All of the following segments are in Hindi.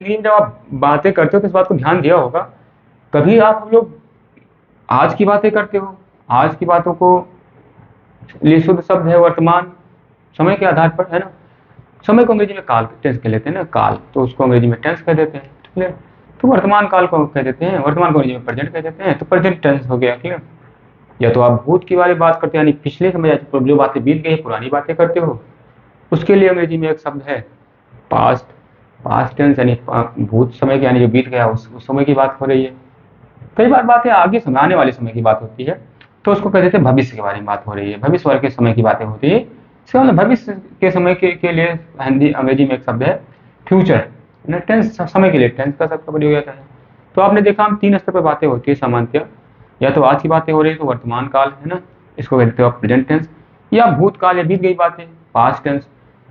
लेकिन जब आप बातें करते हो तो इस बात को ध्यान दिया होगा, कभी आप हम लोग आज की बातें करते हो, आज की बातों को लिए शुद्ध शब्द है वर्तमान समय के आधार पर, है ना। समय को अंग्रेजी में काल टेंस कह लेते हैं ना, काल तो उसको अंग्रेजी में टेंस कह देते हैं, क्लियर। तो वर्तमान काल को कह देते हैं, वर्तमान को अंग्रेजी में प्रेजेंट कह देते हैं, तो प्रेजेंट टेंस हो गया, क्लियर। या तो आप भूत की बारे में बात करते हैं, यानी पिछले समय जो बातें बीत गई पुरानी बातें करते हो, उसके लिए अंग्रेजी में एक शब्द है पास्ट। पास्ट टेंस यानी भूत समय के, यानी जो बीत गया उस समय की बात हो रही है। कई बार बातें आगे समय आने वाले समय की बात होती है, तो उसको कह देते हैं भविष्य के बारे में बात हो रही है, भविष्य वर्ग के समय की बातें होती है। इसका मतलब भविष्य के समय के लिए हिंदी अंग्रेजी में एक शब्द है फ्यूचर, टेंस समय के लिए टेंस का शब्द प्रयोग होता है। तो आपने देखा हम तीन स्तर पर बातें होती है सामान्यतः, या तो आज की बातें हो रही है तो वर्तमान काल, है ना, इसको कहते हो प्रेजेंट टेंस, या भूतकाल या बीत गई बातें पास्ट टेंस,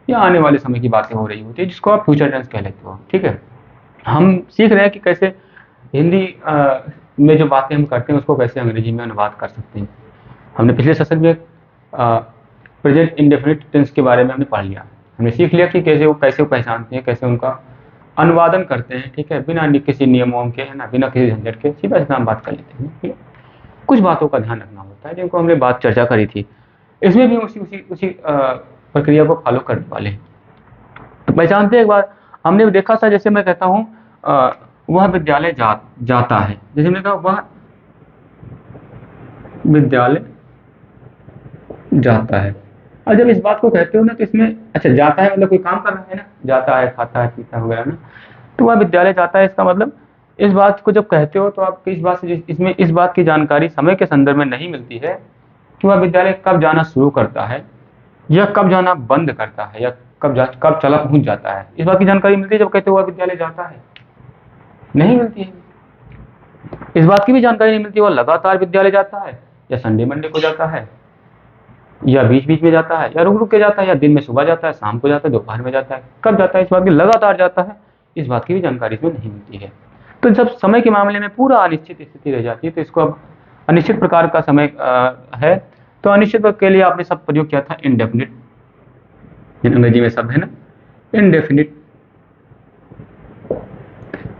या आने वाले समय की बातें हो रही होती है जिसको आप फ्यूचर टेंस कह लेते हो, ठीक है। हम सीख रहे हैं कि कैसे हिंदी में जो बातें हम करते हैं उसको कैसे अंग्रेजी में अनुवाद कर सकते हैं। हमने पिछले सेशन में प्रेजेंट इंडेफिनिट टेंस के बारे में हमने पढ़ लिया, हमने सीख लिया कि कैसे वो पहचानते हैं, कैसे उनका अनुवादन करते हैं, ठीक है, बिना किसी नियमों के, है ना, बिना किसी झंझट के सीधा सीधा हम बात कर लेते हैं, ठीक है। कुछ बातों का ध्यान रखना होता है जिनको हमने बात चर्चा करी थी, इसमें भी उसी उसी उसी प्रक्रिया को फॉलो करने वाले हैं। तो पहचानते एक बार हमने देखा था, जैसे मैं कहता हूँ वह विद्यालय जाता है, जैसे मैंने कहा वह विद्यालय जाता है। और जब इस बात को कहते हो ना तो इसमें अच्छा जाता है मतलब कोई काम कर रहा है ना, जाता है खाता है पीता है वगैरह ना, तो वह विद्यालय जाता है, इसका मतलब इस बात को जब कहते हो तो आपको इस बात से इसमें इस बात की जानकारी समय के संदर्भ में नहीं मिलती है कि वह विद्यालय कब जाना शुरू करता है या कब जाना बंद करता है या कब चला पहुंच जाता है। इस बात की जानकारी मिलती है जब कहते हो वह विद्यालय जाता है, नहीं मिलती है। इस बात की भी जानकारी नहीं मिलती वह लगातार विद्यालय जाता है या संडे मंडे को जाता है या बीच बीच में जाता है या रुक रुक के जाता है या दिन में सुबह जाता है, शाम को जाता है, दोपहर में जाता है, कब जाता है, इस बात की लगातार जाता है, इस बात की भी जानकारी इसमें नहीं मिलती है। तो जब समय के मामले में पूरा अनिश्चित स्थिति रह जाती है तो इसको अब अनिश्चित प्रकार का समय है, तो अनिश्चित के लिए आपने सब प्रयोग किया था इंडेफिनिट, अंग्रेजी में शब्द है ना इंडेफिनिट,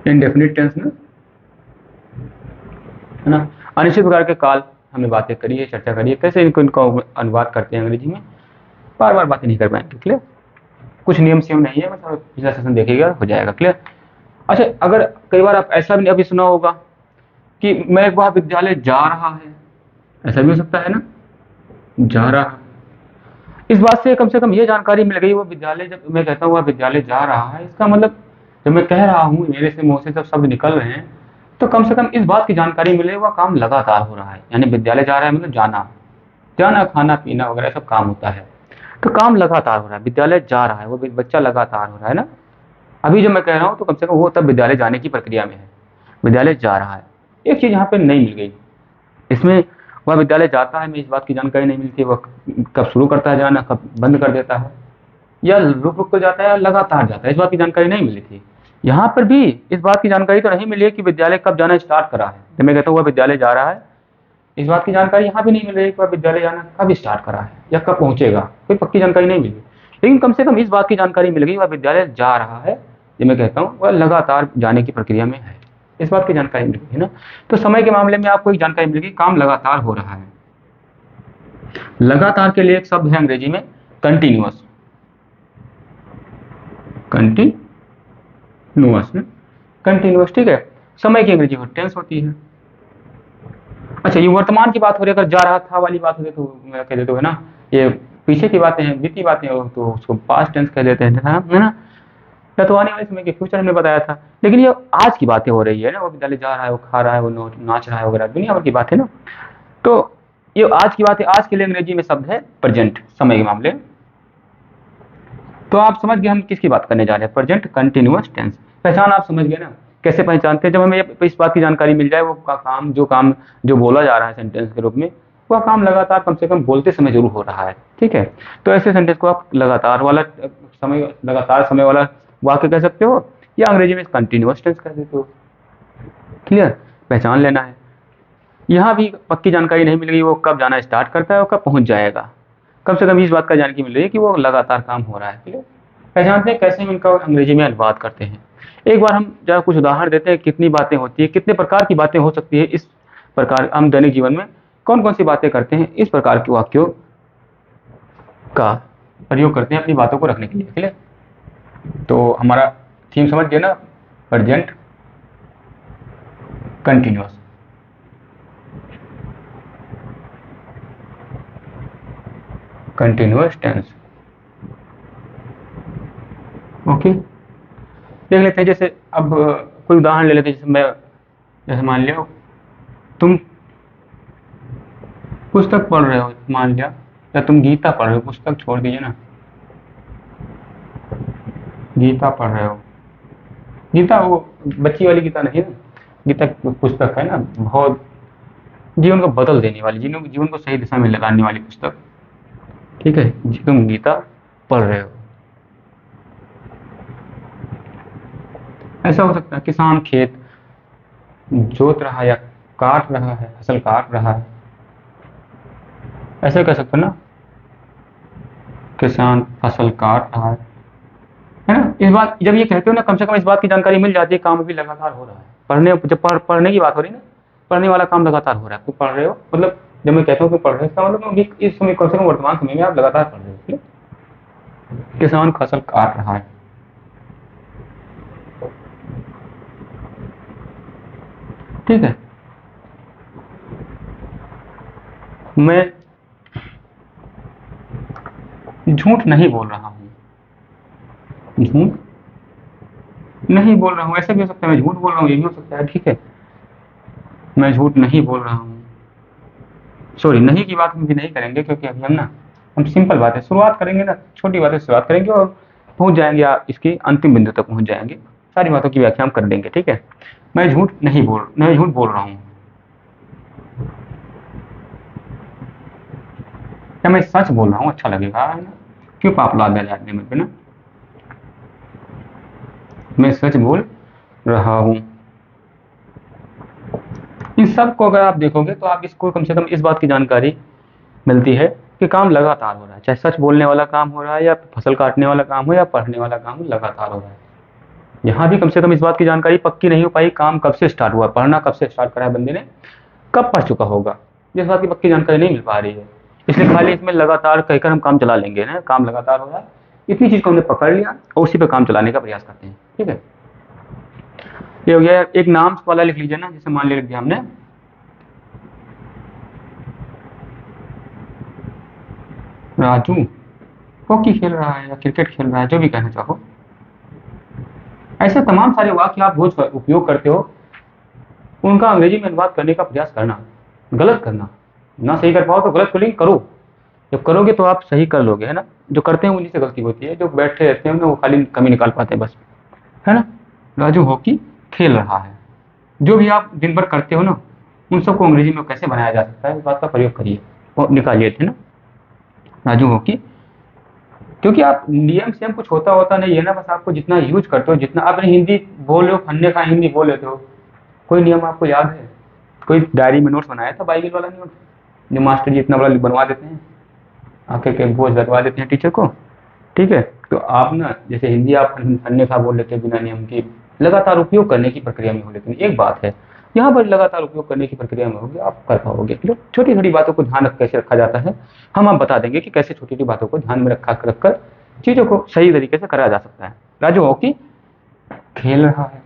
इंडेफिनिट टेंस ना, है ना। अनिश्चित प्रकार के काल हमने बातें करी है, चर्चा करी है, कैसे इनको अनुवाद करते हैं अंग्रेजी में, बार बार बातें नहीं कर पाएंगे, क्लियर। कुछ नियम सियम नहीं है, मतलब पिछला सेशन देखिएगा हो जाएगा, क्लियर। अच्छा, अगर कई बार आप ऐसा भी अभी सुना होगा कि मैं वह विद्यालय जा रहा है, ऐसा भी हो सकता है ना, जा रहा। इस बात से कम ये जानकारी मिल गई वो विद्यालय, जब मैं कहता हूँ वह विद्यालय जा रहा है, इसका मतलब जब मैं कह रहा हूँ मेरे से मुंह से जब शब्द निकल रहे हैं तो कम से कम इस बात की जानकारी मिले वह काम लगातार हो रहा है, यानी विद्यालय जा रहा है मतलब जाना, जाना खाना पीना वगैरह सब काम होता है, तो काम लगातार हो रहा है, विद्यालय जा रहा है, वो बच्चा लगातार हो रहा है ना। अभी जब मैं कह रहा हूँ तो कम से कम वो तब विद्यालय जाने की प्रक्रिया में है, विद्यालय जा रहा है। एक चीज यहाँ पे नहीं मिल गई इसमें, वह विद्यालय जाता है में इस बात की जानकारी नहीं मिलती, वह कब शुरू करता है जाना, कब बंद कर देता है, या रुक रुक कर जाता है या लगातार जाता है, इस बात की जानकारी नहीं मिली थी। यहाँ पर भी इस बात की जानकारी तो नहीं मिली है कि विद्यालय कब जाना स्टार्ट करा है, जब मैं कहता हूँ वह विद्यालय जा रहा है, इस बात की जानकारी यहाँ भी नहीं मिल रही है कि वह विद्यालय जाना कब स्टार्ट करा है या कब पहुंचेगा, कोई पक्की जानकारी नहीं मिली। लेकिन कम से कम इस बात की जानकारी मिल गई वह विद्यालय जा रहा है, जो मैं कहता हूँ वह लगातार जाने की प्रक्रिया में है, इस बात की जानकारी मिल गई है ना। तो समय के मामले में आपको एक जानकारी मिल गई, काम लगातार हो रहा है। लगातार के लिए एक शब्द है अंग्रेजी में कंटिन्यूअस, कंटिन्यूअस, कंटिन्यूअस, ठीक है। समय की अंग्रेजी में टेंस होती है। अच्छा, ये वर्तमान की बात हो रही है, अगर जा रहा था वाली बात हो रही तो मैं कह देते हो, है ना, ये पीछे की बातें हैं, बीती बातें हो तो उसको पास्ट टेंस कह देते हैं, है ना। या तो आने वाले समय के फ्यूचर में बताया था, लेकिन ये आज की बातें हो रही है ना, वो विद्यालय जा रहा है, वो खा रहा है, वो नाच रहा है वगैरह, दुनिया भर की बात है ना। तो ये आज की बात है, आज के लिए अंग्रेजी में शब्द है प्रेजेंट, समय के मामले। तो आप समझ गए हम किसकी बात करने जा रहे हैं, प्रेजेंट कंटिन्यूअस टेंस। पहचान आप समझ गए ना, कैसे पहचानते हैं, जब हमें इस बात की जानकारी मिल जाए वो काम जो बोला जा रहा है सेंटेंस के रूप में, वह काम लगातार कम से कम बोलते समय जरूर हो रहा है, ठीक है। तो ऐसे सेंटेंस को आप लगातार समय वाला वाक्य कह सकते हो, या अंग्रेजी में कंटिन्यूअस टेंस कह देते हो, क्लियर। पहचान लेना है। यहाँ भी पक्की जानकारी नहीं मिल गई वो कब जाना स्टार्ट करता है और कब पहुंच जाएगा, कम से कम इस बात का जानकारी मिल रही है कि वो लगातार काम हो रहा है, क्लियर। पहचानते हैं कैसे हम इनका अंग्रेजी में अनुवाद करते हैं। एक बार हम जरा कुछ उदाहरण देते हैं, कितनी बातें होती है, कितने प्रकार की बातें हो सकती है। इस प्रकार हम दैनिक जीवन में कौन कौन सी बातें करते हैं, इस प्रकार के वाक्यों का प्रयोग करते हैं अपनी बातों को रखने के लिए। ठीक है, तो हमारा थीम समझ गए ना, present continuous. Continuous tense. Okay, देख लेते हैं। जैसे अब कोई उदाहरण ले लेते हैं। जैसे मान लिया तुम पुस्तक पढ़ रहे हो, मान लिया, या तुम गीता पढ़ रहे हो। पुस्तक छोड़ दीजिए ना, गीता पढ़ रहे हो। गीता वो बच्ची वाली गीता नहीं है ना, गीता पुस्तक है ना, बहुत जीवन को बदल देने वाली, जीवन को सही दिशा में लगाने वाली पुस्तक। ठीक है, तुम गीता पढ़ रहे हो। ऐसा हो सकता है किसान खेत जोत रहा है या काट रहा है, फसल काट रहा है, ऐसे कह सकते हो ना, किसान फसल काट रहा है ना। इस बात जब ये कहते हो ना, कम से कम इस बात की जानकारी मिल जाती है, काम भी लगातार हो रहा है। पढ़ने की बात हो रही है ना, पढ़ने वाला काम लगातार हो रहा है। तुम पढ़ रहे हो, मतलब जब मैं कहता हूँ कि पढ़ रहे हो, इसका मतलब अभी इस समय, कम से कम वर्तमान समय में आप लगातार पढ़ रहे हो। किसान फसल काट रहा है। ठीक है, मैं झूठ नहीं बोल रहा हूँ। झूठ नहीं बोल रहा हूँ, ऐसा भी हो सकता है। मैं झूठ बोल रहा हूँ, ये भी हो सकता है। ठीक है, मैं झूठ नहीं बोल रहा हूँ। सॉरी, नहीं की बात हम भी नहीं करेंगे, क्योंकि अभी हम सिंपल बातें शुरुआत करेंगे ना, छोटी बातें शुरुआत करेंगे और पहुंच जाएंगे, आप इसकी अंतिम बिंदु तक पहुंच जाएंगे। सारी बातों की व्याख्या हम कर देंगे। ठीक है, मैं झूठ बोल रहा हूँ, या मैं सच बोल रहा हूँ। अच्छा लगेगा है ना, क्यों पाप लाद दिया जाए मेरे पे ना। मैं सच बोल रहा हूँ। इन सब को अगर आप देखोगे तो आप इसको कम से कम इस बात की जानकारी मिलती है कि काम लगातार हो रहा है। चाहे सच बोलने वाला काम हो रहा है, या फसल काटने वाला काम हो, या पढ़ने वाला काम हो, लगातार हो रहा है। यहाँ भी कम से कम इस बात की जानकारी पक्की नहीं हो पाई, काम कब से स्टार्ट हुआ, पढ़ना कब से स्टार्ट करा है बंदे ने, कब पढ़ चुका होगा, इस बात की पक्की जानकारी नहीं मिल पा रही है। इसलिए खाली इसमें लगातार कहकर हम काम चला लेंगे ना, काम लगातार हो रहा है, इतनी चीज को हमने पकड़ लिया और उसी पे काम चलाने का प्रयास करते हैं। ठीक है, ये हो गया। एक नाम वाला लिख लीजिए ना, जैसे मान लिया लिख दिया हमने, राजू हॉकी खेल रहा है या क्रिकेट खेल रहा है, जो भी कहना चाहो। ऐसे तमाम सारे वाक्य आप रोज उपयोग करते हो, उनका अंग्रेजी में अनुवाद करने का प्रयास करना, गलत करना ना। सही कर पाओ तो गलत स्पेलिंग करो, जब करोगे तो आप सही कर लोगे, है ना। जो करते हैं उन्हीं से गलती होती है, जो बैठे रहते हैं ना वो खाली कमी निकाल पाते हैं बस, है ना। राजू हॉकी खेल रहा है। जो भी आप दिन भर करते हो ना, उन सबको अंग्रेजी में कैसे बनाया जा सकता है, इस बात का प्रयोग करिए और निकालिए थे ना, राजू हॉकी। क्योंकि आप नियम से कुछ होता नहीं है ना, बस आपको जितना यूज करते हो, जितना आपने हिंदी बोल रहे हो, फन्ने का हिंदी बोल लेते हो। कोई नियम आपको याद है? कोई डायरी में नोट्स बनाया था, बाइबिल वाला नोट जो मास्टर जी इतना बड़ा बनवा देते हैं, आके के बोझ लगवा देते हैं टीचर को। ठीक है, तो आप ना जैसे हिंदी आप फन्ने का बोल लेते हैं बिना नियम की, लगातार उपयोग करने की प्रक्रिया में हो, लेकिन एक बात है, यहाँ पर लगातार उपयोग करने की प्रक्रिया में होगी, आप कर पाओगे। छोटी छोटी बातों को ध्यान रख कैसे रखा जाता है, हम आप बता देंगे कि कैसे छोटी छोटी बातों को ध्यान में रखकर चीजों को सही तरीके से करा जा सकता है। राजू हॉकी खेल रहा है।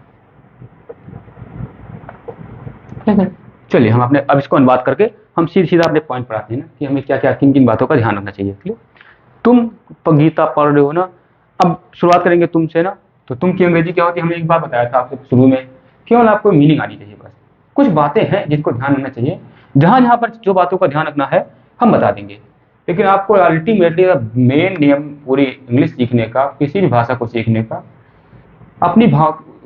ठीक है, चलिए हम अपने अब इसको अनुवाद करके हम सीधा अपने पॉइंट पर आते हैं ना, कि हमें क्या क्या किन किन बातों का ध्यान रखना चाहिए। क्लियर? तुम गीता पढ़ रहे हो ना, अब शुरुआत करेंगे तुमसे ना। तो तुम की अंग्रेजी क्या होती है, हमने एक बार बताया था आपसे शुरू में, केवल आपको मीनिंग आनी चाहिए बस। कुछ बातें हैं जिनको ध्यान रखना चाहिए, जहां जहां पर जो बातों का ध्यान रखना है हम बता देंगे। लेकिन आपको अल्टीमेटली मेन नियम पूरी इंग्लिश सीखने का, किसी भी भाषा को सीखने का, अपनी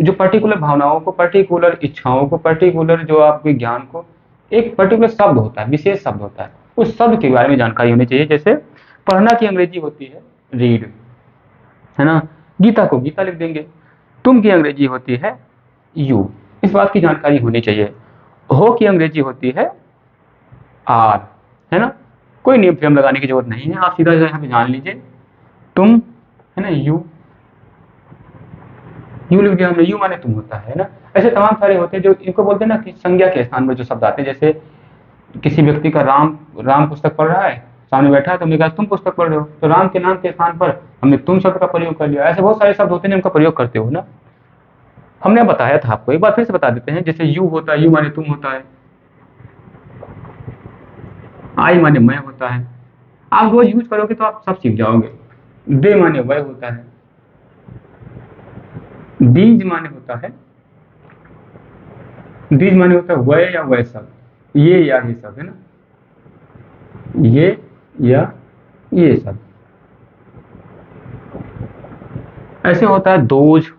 जो पर्टिकुलर भावनाओं को, पर्टिकुलर इच्छाओं को, पर्टिकुलर जो आपके ज्ञान को, एक पर्टिकुलर शब्द होता है, विशेष शब्द होता है, उस शब्द के बारे में जानकारी होनी चाहिए। जैसे पढ़ना की अंग्रेजी होती है रीड, है ना, गीता को गीता लिख देंगे। तुम की अंग्रेजी होती है यू, इस बात की जानकारी होनी चाहिए। हो की अंग्रेजी होती है आर, है ना। कोई नियम फियम लगाने की जरूरत नहीं है, आप सीधा यहाँ पे जान लीजिए। तुम, है ना, यू यू लिख दिया हमने, यू माने तुम होता है ना। ऐसे तमाम सारे होते हैं जो इनको बोलते हैं ना कि संज्ञा के स्थान पर जो शब्द आते हैं। जैसे किसी व्यक्ति का राम राम पुस्तक पढ़ रहा है, सामने बैठा है, तो हमने कहा तुम पुस्तक पढ़ रहे हो, तो राम के नाम के स्थान पर हमने तुम शब्द का प्रयोग कर लिया। ऐसे बहुत सारे शब्द होते हैं जिनका प्रयोग करते हो ना। हमने बताया था आपको, एक बार फिर से बता देते हैं। जैसे यू होता है, यू माने तुम होता है। आई माने मैं होता है। आप रोज यूज करोगे तो आप सब सीख जाओगे। दे माने वह होता है। दीज माने होता है, दीज माने होता है वह या वह सब, ये या ये सब, है ना, ये या ये सब। ऐसे होता है दोज,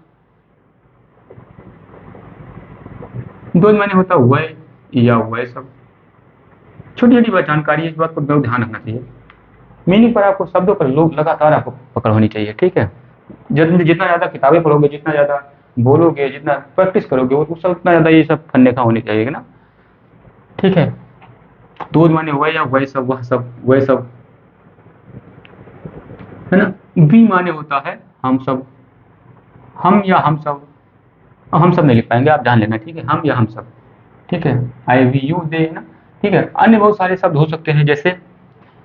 दोज माने होता है वह या वह सब। छोटी छोटी बात जानकारी है, इस बात पर बहुत ध्यान रखना चाहिए। मीनिंग पर आपको, शब्दों पर लोग लगातार आपको पकड़ होनी चाहिए, ठीक है। जितना ज्यादा किताबें पढ़ोगे, जितना ज्यादा बोलोगे, जितना प्रैक्टिस करोगे, उतना ज्यादा ये सब फन्ने का होने चाहिए ना, ठीक है। दूध माने वह या वह सब, वह सब, वह सब, है ना। बी माने होता है हम सब, हम या हम सब। अब हम सब नहीं लिख पाएंगे, आप जान लेना, ठीक है, हम या हम सब, ठीक है। आई वी यू दे, ना, ठीक है। अन्य बहुत सारे शब्द हो सकते हैं, जैसे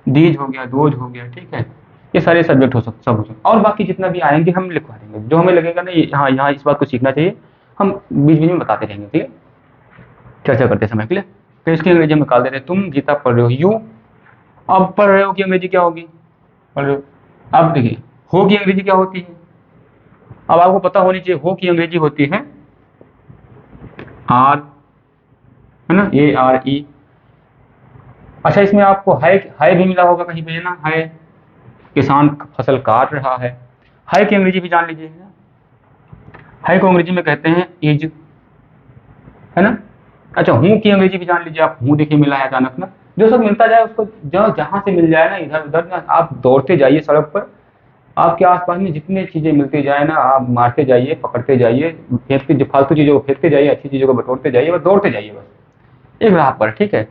दीज हो गया, दोज हो गया, ठीक है। ये सारे सब्जेक्ट हो सकते, सब हो सकते, और बाकी जितना भी आएंगे हम लिखवा देंगे। जो हमें लगेगा ना हाँ यहाँ इस बात को सीखना चाहिए, हम बीच बीच में बताते रहेंगे, ठीक है, चर्चा करते समय के लिए। तो इसकी अंग्रेजी में निकाल दे रहे हैं, तुम गीता पढ़ रहे हो, यू। अब पढ़ रहे हो की अंग्रेजी क्या होगी, पढ़ रहे हो। अब देखिए, हो की अंग्रेजी क्या होती है, अब आपको पता होनी चाहिए। हो की अंग्रेजी होती है आर, है ना, ARE। अच्छा, इसमें आपको है भी मिला होगा कहीं पे, है ना, है, किसान फसल काट रहा है। है की अंग्रेजी भी जान लीजिए, है को अंग्रेजी में कहते हैं इज, है ना। अच्छा, हूँ की अंग्रेजी भी जान लीजिए आप। हूँ देखिए मिला है अचानक ना, जो सब मिलता जाए उसको जहां से मिल जाए ना, इधर उधर ना, आप दौड़ते जाइए सड़क पर, आपके आसपास में जितनी चीजें मिलती जाए ना, आप मारते जाइए, पकड़ते जाइए, फेंकते, जो फालतू चीजों को फेंकते जाइए, अच्छी चीजों को बटोरते जाइए, बस दौड़ते जाइए, बस एक राह पर, ठीक है।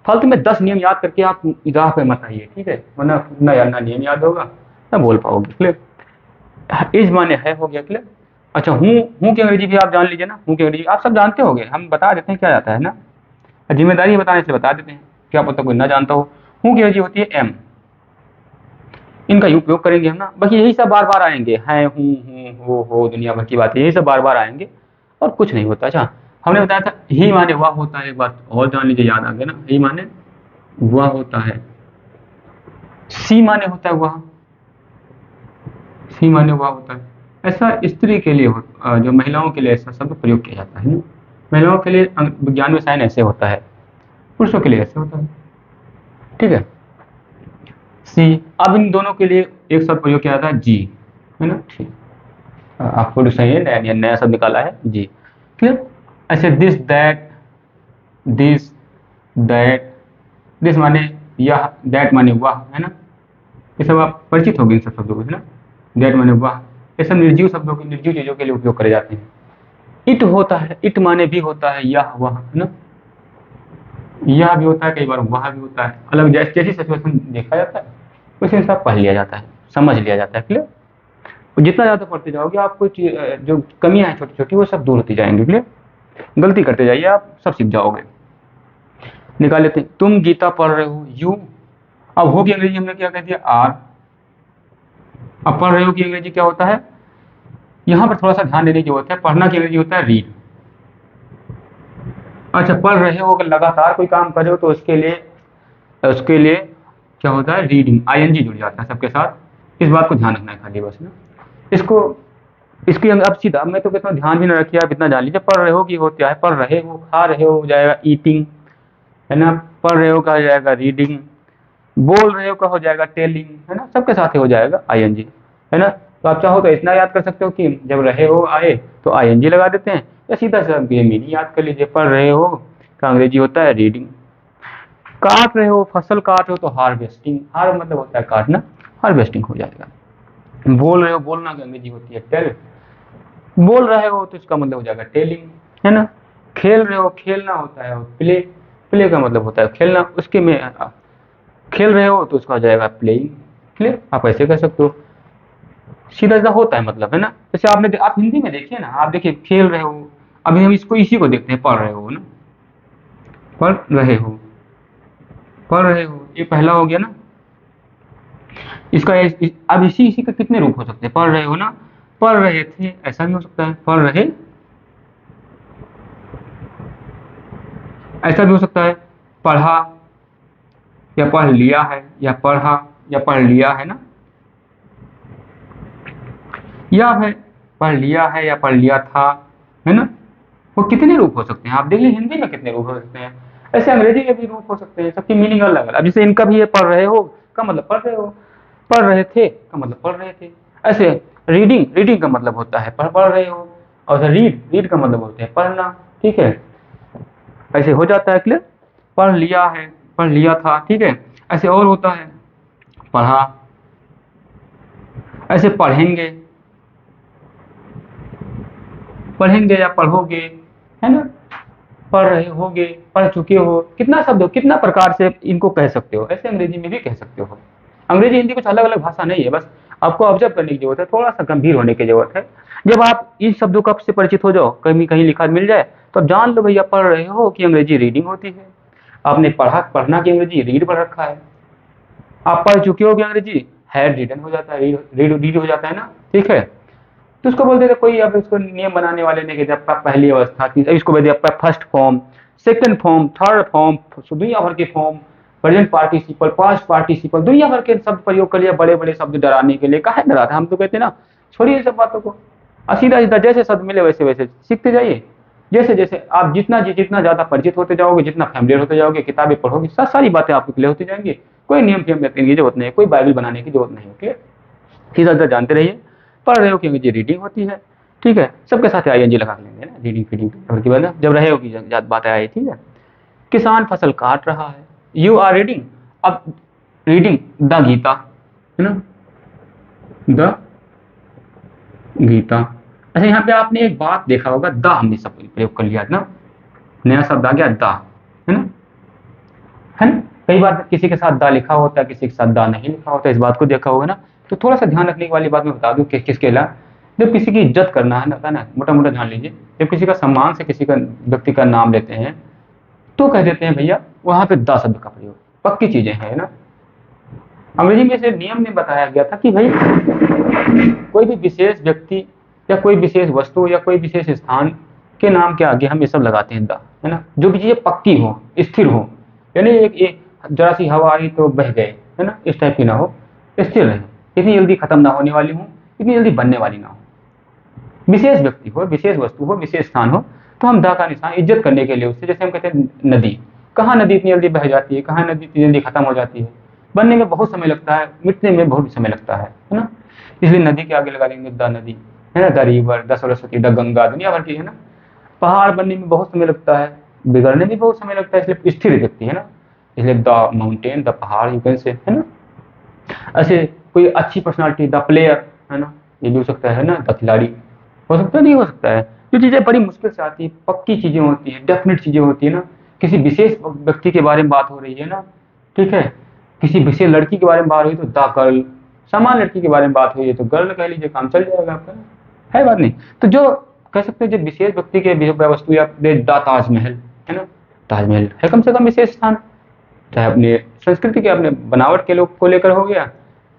फालतू में 10 नियम याद करके आप राह पे मत आइए, ठीक है, वरना ना नियम याद होगा ना बोल पाओगे, क्लियर। इज माने है, हो गया, क्लियर। अच्छा, हूँ की अंग्रेजी भी आप जान लीजिए ना। हूँ की अंग्रेजी आप सब जानते होंगे, हम बता देते हैं क्या जाता है ना, जिम्मेदारी बताने से बता देते हैं, क्या पता कोई ना जानता हो। हूँ की अंग्रेजी होती है एम। इनका उपयोग करेंगे हम ना, बाकी यही सब बार बार आएंगे, हैं, हूँ, हो, दुनिया भर की बातें, यही सब बार बार आएंगे और कुछ नहीं होता। अच्छा, हमने बताया था ही माने वह होता है, एक बात और जान लीजिए, याद आ गया ना, ही माने वह होता है। सी माने होता है वह, सी माने वह होता है। ऐसा स्त्री के लिए जो महिलाओं के लिए ऐसा शब्द प्रयोग किया जाता है ना। महिलाओं के लिए विज्ञान में साइन ऐसे होता है, पुरुषों के लिए ऐसे होता है, ठीक है। सी, अब इन दोनों के लिए एक शब्द प्रयोग किया जाता है जी, है ना, ठीक। आपको सही है, नया शब्द निकाला है जी, क्लियर। ऐसे this that, this that, this माने यह, दैट माने वह, है ना। ये सब आप परिचित होंगे इन सब शब्दों को, है ना। दैट माने वह, ये सब निर्जीव शब्दों के, निर्जीव चीजों के लिए उपयोग करे जाते हैं। इट होता है, इट माने भी होता है यह वह, है ना। यह भी होता है, कई बार वह भी होता है, अलग जैसी सिचुएशन देखा जाता है उसी हिसाब पढ़ लिया जाता है, समझ लिया जाता है, क्लियर। और जितना ज्यादा पढ़ते जाओगे आपको जो कमियां हैं छोटी छोटी वो सब दूर होती जाएंगी, क्लियर। गलती करते जाइए, आप सब सीख जाओगे। निकाल लेते हैं, तुम गीता पढ़ रहे हो, यू। अब हो की अंग्रेजी हमने क्या कह दिया, आर। अब पढ़ रहे हो की अंग्रेजी क्या होता है, यहां पर थोड़ा सा ध्यान देने की जरूरत है। पढ़ना की अंग्रेजी होता है रीड। अच्छा, पढ़ रहे हो, अगर लगातार कोई काम कर रहे हो तो उसके लिए क्या होता है, रीडिंग, ING जुड़ जाता है सबके साथ। इस बात को ध्यान रखना है खाली बस ना, इसको, इसकी अब सीधा मैं तो कहता हूँ ध्यान भी ना रखिए, आप इतना जान लीजिए। पढ़ रहे हो की होता है, पढ़ रहे हो, खा रहे हो जाएगा ईटिंग, है ना। पढ़ रहे हो का हो जाएगा रीडिंग, बोल रहे हो का हो जाएगा टेलिंग, है ना, सबके साथ ही हो जाएगा ING, है ना। तो आप चाहो तो इतना याद कर सकते हो कि जब रहे हो आए तो ING लगा देते हैं, या सीधा सा ये मीनिंग याद कर लीजिए, पढ़ रहे हो का अंग्रेजी होता है रीडिंग। काट रहे हो, फसल काट रहे हो तो हार्वेस्टिंग, हार मतलब होता है काटना, हार्वेस्टिंग हो जाएगा। बोल रहे हो, बोलना की अंग्रेजी होती है टेल। बोल रहे हो तो इसका मतलब हो जाएगा टेलिंग, है ना। खेल रहे हो, खेलना होता है प्ले, प्ले का मतलब होता है खेलना, उसके में खेल रहे हो तो उसका हो जाएगा प्लेइंग, क्लियर। आप ऐसे कह सकते हो। सीधा सीधा होता है मतलब, है ना। जैसे आप हिंदी में देखिए ना, आप देखिए खेल रहे हो, अभी हम इसको इसी को देखते हैं, पढ़ रहे हो ना, पढ़ रहे हो, पढ़ रहे हो, ये पहला हो गया ना। इसका अब इसी इसी के कितने रूप हो सकते हैं? पढ़ रहे हो ना, पढ़ रहे थे, ऐसा भी हो सकता है, पढ़ रहे, ऐसा भी हो सकता है, पढ़ा, या पढ़ लिया है, या पढ़ा, या पढ़ लिया है ना, या है पढ़ लिया है, या पढ़ लिया था, है ना। वो कितने रूप हो सकते हैं? आप देख लीजिए हिंदी में कितने रूप हो सकते हैं, ऐसे अंग्रेजी के भी रूप हो सकते हैं, सबकी मीनिंग अलग अलग। अब जैसे इनका भी ये पढ़ रहे हो का मतलब पढ़ रहे हो, पढ़ रहे थे का मतलब पढ़ रहे थे। ऐसे रीडिंग, रीडिंग का मतलब होता है पढ़ पढ़ रहे हो, और रीड, रीड का मतलब होता है पढ़ना, ठीक है। ऐसे हो जाता है क्लियर, पढ़ लिया है, पढ़ लिया था, ठीक है। ऐसे और होता है पढ़ा, ऐसे पढ़ेंगे, पढ़ेंगे या पढ़ोगे, है ना, पढ़ रहे होगे, पढ़ चुके हो, कितना शब्द हो, कितना प्रकार से इनको कह सकते हो, ऐसे अंग्रेजी में भी कह सकते हो। अंग्रेजी हिंदी कुछ अलग अलग भाषा नहीं है, बस आपको ऑब्जर्व करने की जरूरत है, थोड़ा सा गंभीर होने की जरूरत है। जब आप इन शब्दों का से परिचित हो जाओ, कहीं कहीं लिखा मिल जाए, तो आप जान लो भैया पढ़ रहे हो कि अंग्रेजी रीडिंग होती है। आपने पढ़ा, पढ़ना की अंग्रेजी रीड पढ़ रखा है। आप पढ़ चुके हो कि अंग्रेजी हैड रिडन हो जाता है, रीड रीड हो जाता है ना, ठीक है। तो उसको बोलते थे कोई, अब इसको नियम बनाने वाले ने कहते आपका पहली अवस्था थी, इसको बोलते आपका first form, second form, third form, दुनिया भर के form, present participle, past participle, दुनिया भर के शब्द प्रयोग कर लिया, बड़े बड़े शब्द डराने के लिए। काहे डराता? हम तो कहते हैं ना, छोड़िए ये सब बातों को, सीधा सीधा जैसे शब्द मिले वैसे वैसे सीखते जाइए। जैसे जैसे आप जितना ज्यादा परिचित होते जाओगे, जितना फैमिलियर होते जाओगे, किताबें पढ़ोगे, सारी बातें आपको क्लियर होती जाएंगी। कोई नियम फेम रखने की जरूरत नहीं है, कोई बाइबल बनाने की जरूरत नहीं है, क्लियर। सीधा सीधा जानते रहिए, पढ़ रहे हो कि अंग्रेजी रीडिंग होती है, ठीक है। सबके साथ आई एन जी लगा लेंगे ना, रीडिंग फीडिंग की बात, जब रहे हो की बात आई, ठीक है। किसान फसल काट रहा है, यू आर रीडिंग, अब रीडिंग द गीता, है ना, द गीता। अच्छा यहाँ पे आपने एक बात देखा होगा, द हमने सब प्रयोग कर लिया ना, नया शब्द आ गया द, है ना, है ना। कई बार किसी के साथ दा लिखा होता है, किसी के साथ दा नहीं लिखा होता है, इस बात को देखा होगा ना। तो थोड़ा सा ध्यान रखने वाली बात मैं बता दूं कि किसके ला, जब किसी की इज्जत करना है ना, मोटा मोटा ध्यान लीजिए, जब किसी का सम्मान से किसी का व्यक्ति का नाम लेते हैं, तो कह देते हैं भैया वहां पे दा शब्द का प्रयोग, पक्की चीजें हैं ना। अंग्रेजी में से नियम में बताया गया था कि भाई कोई भी विशेष व्यक्ति या कोई विशेष वस्तु या कोई विशेष स्थान के नाम के आगे हम ये सब लगाते हैं दा, है ना। जो भी चीजें पक्की हो, स्थिर हो, यानी एक जरा सी हवा आई तो बह गए, है ना, इस टाइप की ना हो, स्थिर रहे, इतनी जल्दी खत्म ना होने वाली हो, इतनी जल्दी बनने वाली ना हो। विशेष व्यक्ति हो, विशेष वस्तु हो, विशेष स्थान हो, तो हम दा का निशान इज्जत करने के लिए उससे, जैसे हम कहते हैं नदी, कहाँ नदी इतनी जल्दी बह जाती है, कहाँ नदी इतनी जल्दी खत्म हो जाती है, बनने में बहुत समय लगता है, मिटने में बहुत समय लगता है ना। इसलिए नदी के आगे लगा देंगे द नदी, है ना, the river, the Saraswati, the Ganga, दुनिया भर की, है ना। पहाड़ बनने में बहुत समय लगता है, बिगड़ने में बहुत समय लगता है, इसलिए स्थिर व्यक्ति, है ना, इसलिए द माउंटेन, द पहाड़, यू कैन से, है ना। ऐसे कोई अच्छी पर्सनालिटी, द प्लेयर, है ना, ये भी हो सकता है ना, द खिलाड़ी, हो सकता है, नहीं हो सकता है। जो चीजें बड़ी मुश्किल से आती है, पक्की चीजें होती है, डेफिनेट चीजें होती है ना, किसी विशेष व्यक्ति के बारे में बात हो रही है ना, ठीक है, किसी विशेष लड़की के बारे में बात हुई तो द गर्ल, समान लड़की के बारे में बात हुई है तो गर्ल कह लीजिए, काम चल जाएगा आपका, है बात नहीं। तो जो कह सकते हैं, जो विशेष व्यक्ति के वस्तु, या द ताजमहल, है ना, ताजमहल है कम से कम विशेष स्थान, चाहे अपने संस्कृति के, अपने बनावट के लोग को लेकर हो गया,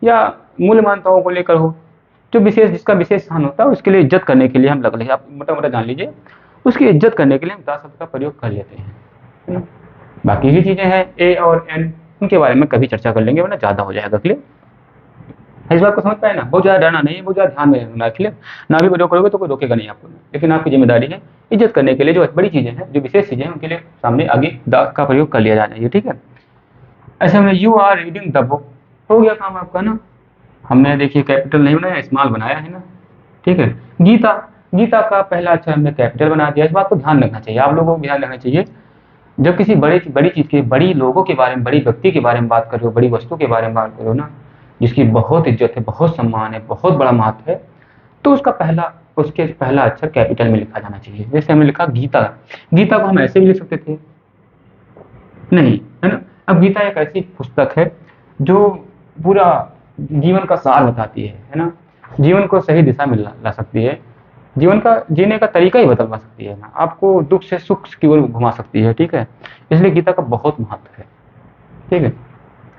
या मूल मान्यताओं को लेकर हो, जो विशेष, जिसका विशेष स्थान होता है उसके लिए इज्जत करने के लिए हम लग लें, आप मोटा मोटा जान लीजिए, उसकी इज्जत करने के लिए हम दा शब्द का प्रयोग कर लेते हैं, है ना? बाकी की चीजें हैं ए और एन, उनके बारे में कभी चर्चा कर लेंगे, वरना ज्यादा हो जाएगा, क्लियर। इस बात को समझ पाए ना, बहुत ज्यादा डरना नहीं है, बहुत ज्यादा ध्यान में रखना, क्लियर। ना भी प्रयोग करोगे तो कोई रोकेगा नहीं आपको, लेकिन आपकी जिम्मेदारी है इज्जत करने के लिए, जो बड़ी चीजें हैं, जो विशेष चीजें हैं, उनके लिए सामने आगे दा का प्रयोग कर लिया जाना चाहिए, ठीक है। ऐसे हमने you are reading the book, हो गया काम आपका ना। हमने देखिए कैपिटल नहीं बनाया, स्मॉल बनाया है ना, ठीक है। गीता, गीता का पहला अक्षर हमने कैपिटल बना दिया। इस बात को ध्यान रखना चाहिए, आप लोगों को ध्यान रखना चाहिए, जब किसी बड़ी चीज के, बड़ी लोगों के बारे में, बड़ी व्यक्ति के बारे में बात कर रहे हो, बड़ी वस्तु के बारे में बात करो ना, जिसकी बहुत इज्जत है, बहुत सम्मान है, बहुत बड़ा महत्व है, तो उसके पहला अक्षर कैपिटल में लिखा जाना चाहिए। जैसे हमने लिखा गीता, गीता को हम ऐसे भी लिख सकते थे, नहीं, है ना। अब गीता एक ऐसी पुस्तक है जो पूरा जीवन का सार बताती है ना। जीवन को सही दिशा में ला सकती है, जीवन का जीने का तरीका ही बदलवा सकती है ना, आपको दुख से सुख की ओर घुमा सकती है, ठीक है। इसलिए गीता का बहुत महत्व है, ठीक है।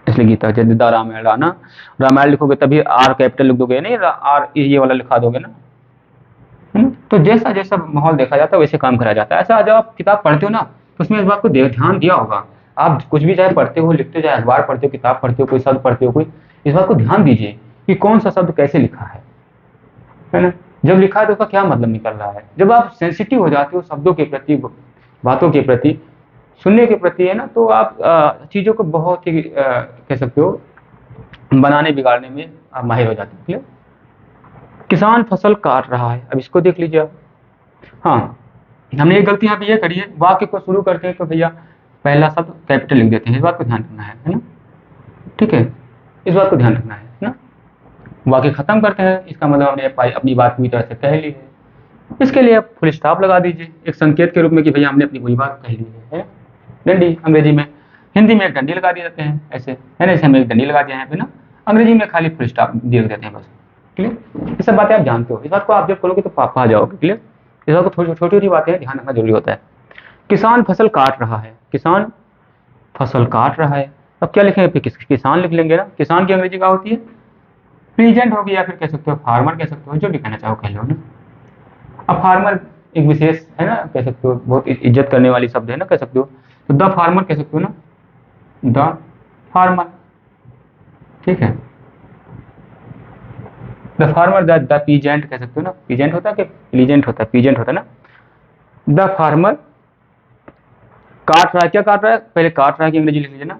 इसलिए गीता जदिदा रामायण ना, रामायण लिखोगे तभी आर कैपिटल लिख दोगे, नहीं आर ये वाला लिखा दोगे ना, है ना। तो जैसा जैसा माहौल देखा जाता है वैसे काम करा जाता है। ऐसा जब आप किताब पढ़ते हो ना तो उसमें इस बात को ध्यान दिया होगा, आप कुछ भी चाहे पढ़ते हो, लिखते हो, चाहे अखबार पढ़ते हो, किताब पढ़ते हो, कोई शब्द पढ़ते हो, कोई इस बात को ध्यान दीजिए कि कौन सा शब्द कैसे लिखा है ना। जब लिखा है तो उसका क्या मतलब निकल रहा है। जब आप सेंसिटिव हो जाते हो शब्दों के प्रति, बातों के प्रति, सुनने के प्रति, है ना, तो आप चीजों को बहुत ही कह सकते हो बनाने बिगाड़ने में आप माहिर हो जाते हो। क्लियर। किसान फसल काट रहा है, अब इसको देख लीजिए आप। हाँ, हमने एक गलती यहाँ पे ये करी है, वाक्य को शुरू करते हैं तो भैया पहला शब्द कैपिटल लिख देते हैं, इस बात को ध्यान रखना है ना, ठीक है। इस बात को ध्यान रखना है ना। वाक्य खत्म करते हैं, इसका मतलब हमने अपनी बात पूरी तरह से कह ली है, इसके लिए आप फुल स्टॉप लगा दीजिए एक संकेत के रूप में कि भैया हमने अपनी पूरी बात कह ली है। डंडी अंग्रेजी में, हिंदी में एक डंडी लगा दी जाते हैं ऐसे, है ना, ऐसे हमें एक डंडी लगा दिया है यहाँ पे ना, अंग्रेजी में खाली फुल स्टॉप दिए देते हैं बस। क्लियर। ये सब बातें आप जानते हो, इस बात को आप जब करोगे तो पा जाओगे। क्लियर। इस बात को छोटी छोटी बातें ध्यान रखना जरूरी होता है। किसान फसल काट रहा है, किसान फसल काट रहा है, अब क्या लिखेंगे, किसान लिख लेंगे ना। किसान की अंग्रेजी क्या होती है, प्रीजेंट होगी, या फिर कह सकते हो फार्मर कह सकते हो, जो भी कहना चाहो कह लो ना। अब फार्मर एक विशेष है ना, कह सकते हो बहुत इज्जत करने वाली शब्द है ना, कह सकते हो, तो द फार्मर कह सकते हो ना, द फार्मर, ठीक है। द फार्मर, द पीजेंट कह सकते हो ना, पीजेंट होता है कि प्लीजेंट होता है, पीजेंट होता है ना। द फार्मर काट रहा है, क्या काट रहा है, पहले काट रहा है की अंग्रेजी लिख लीजिए ना।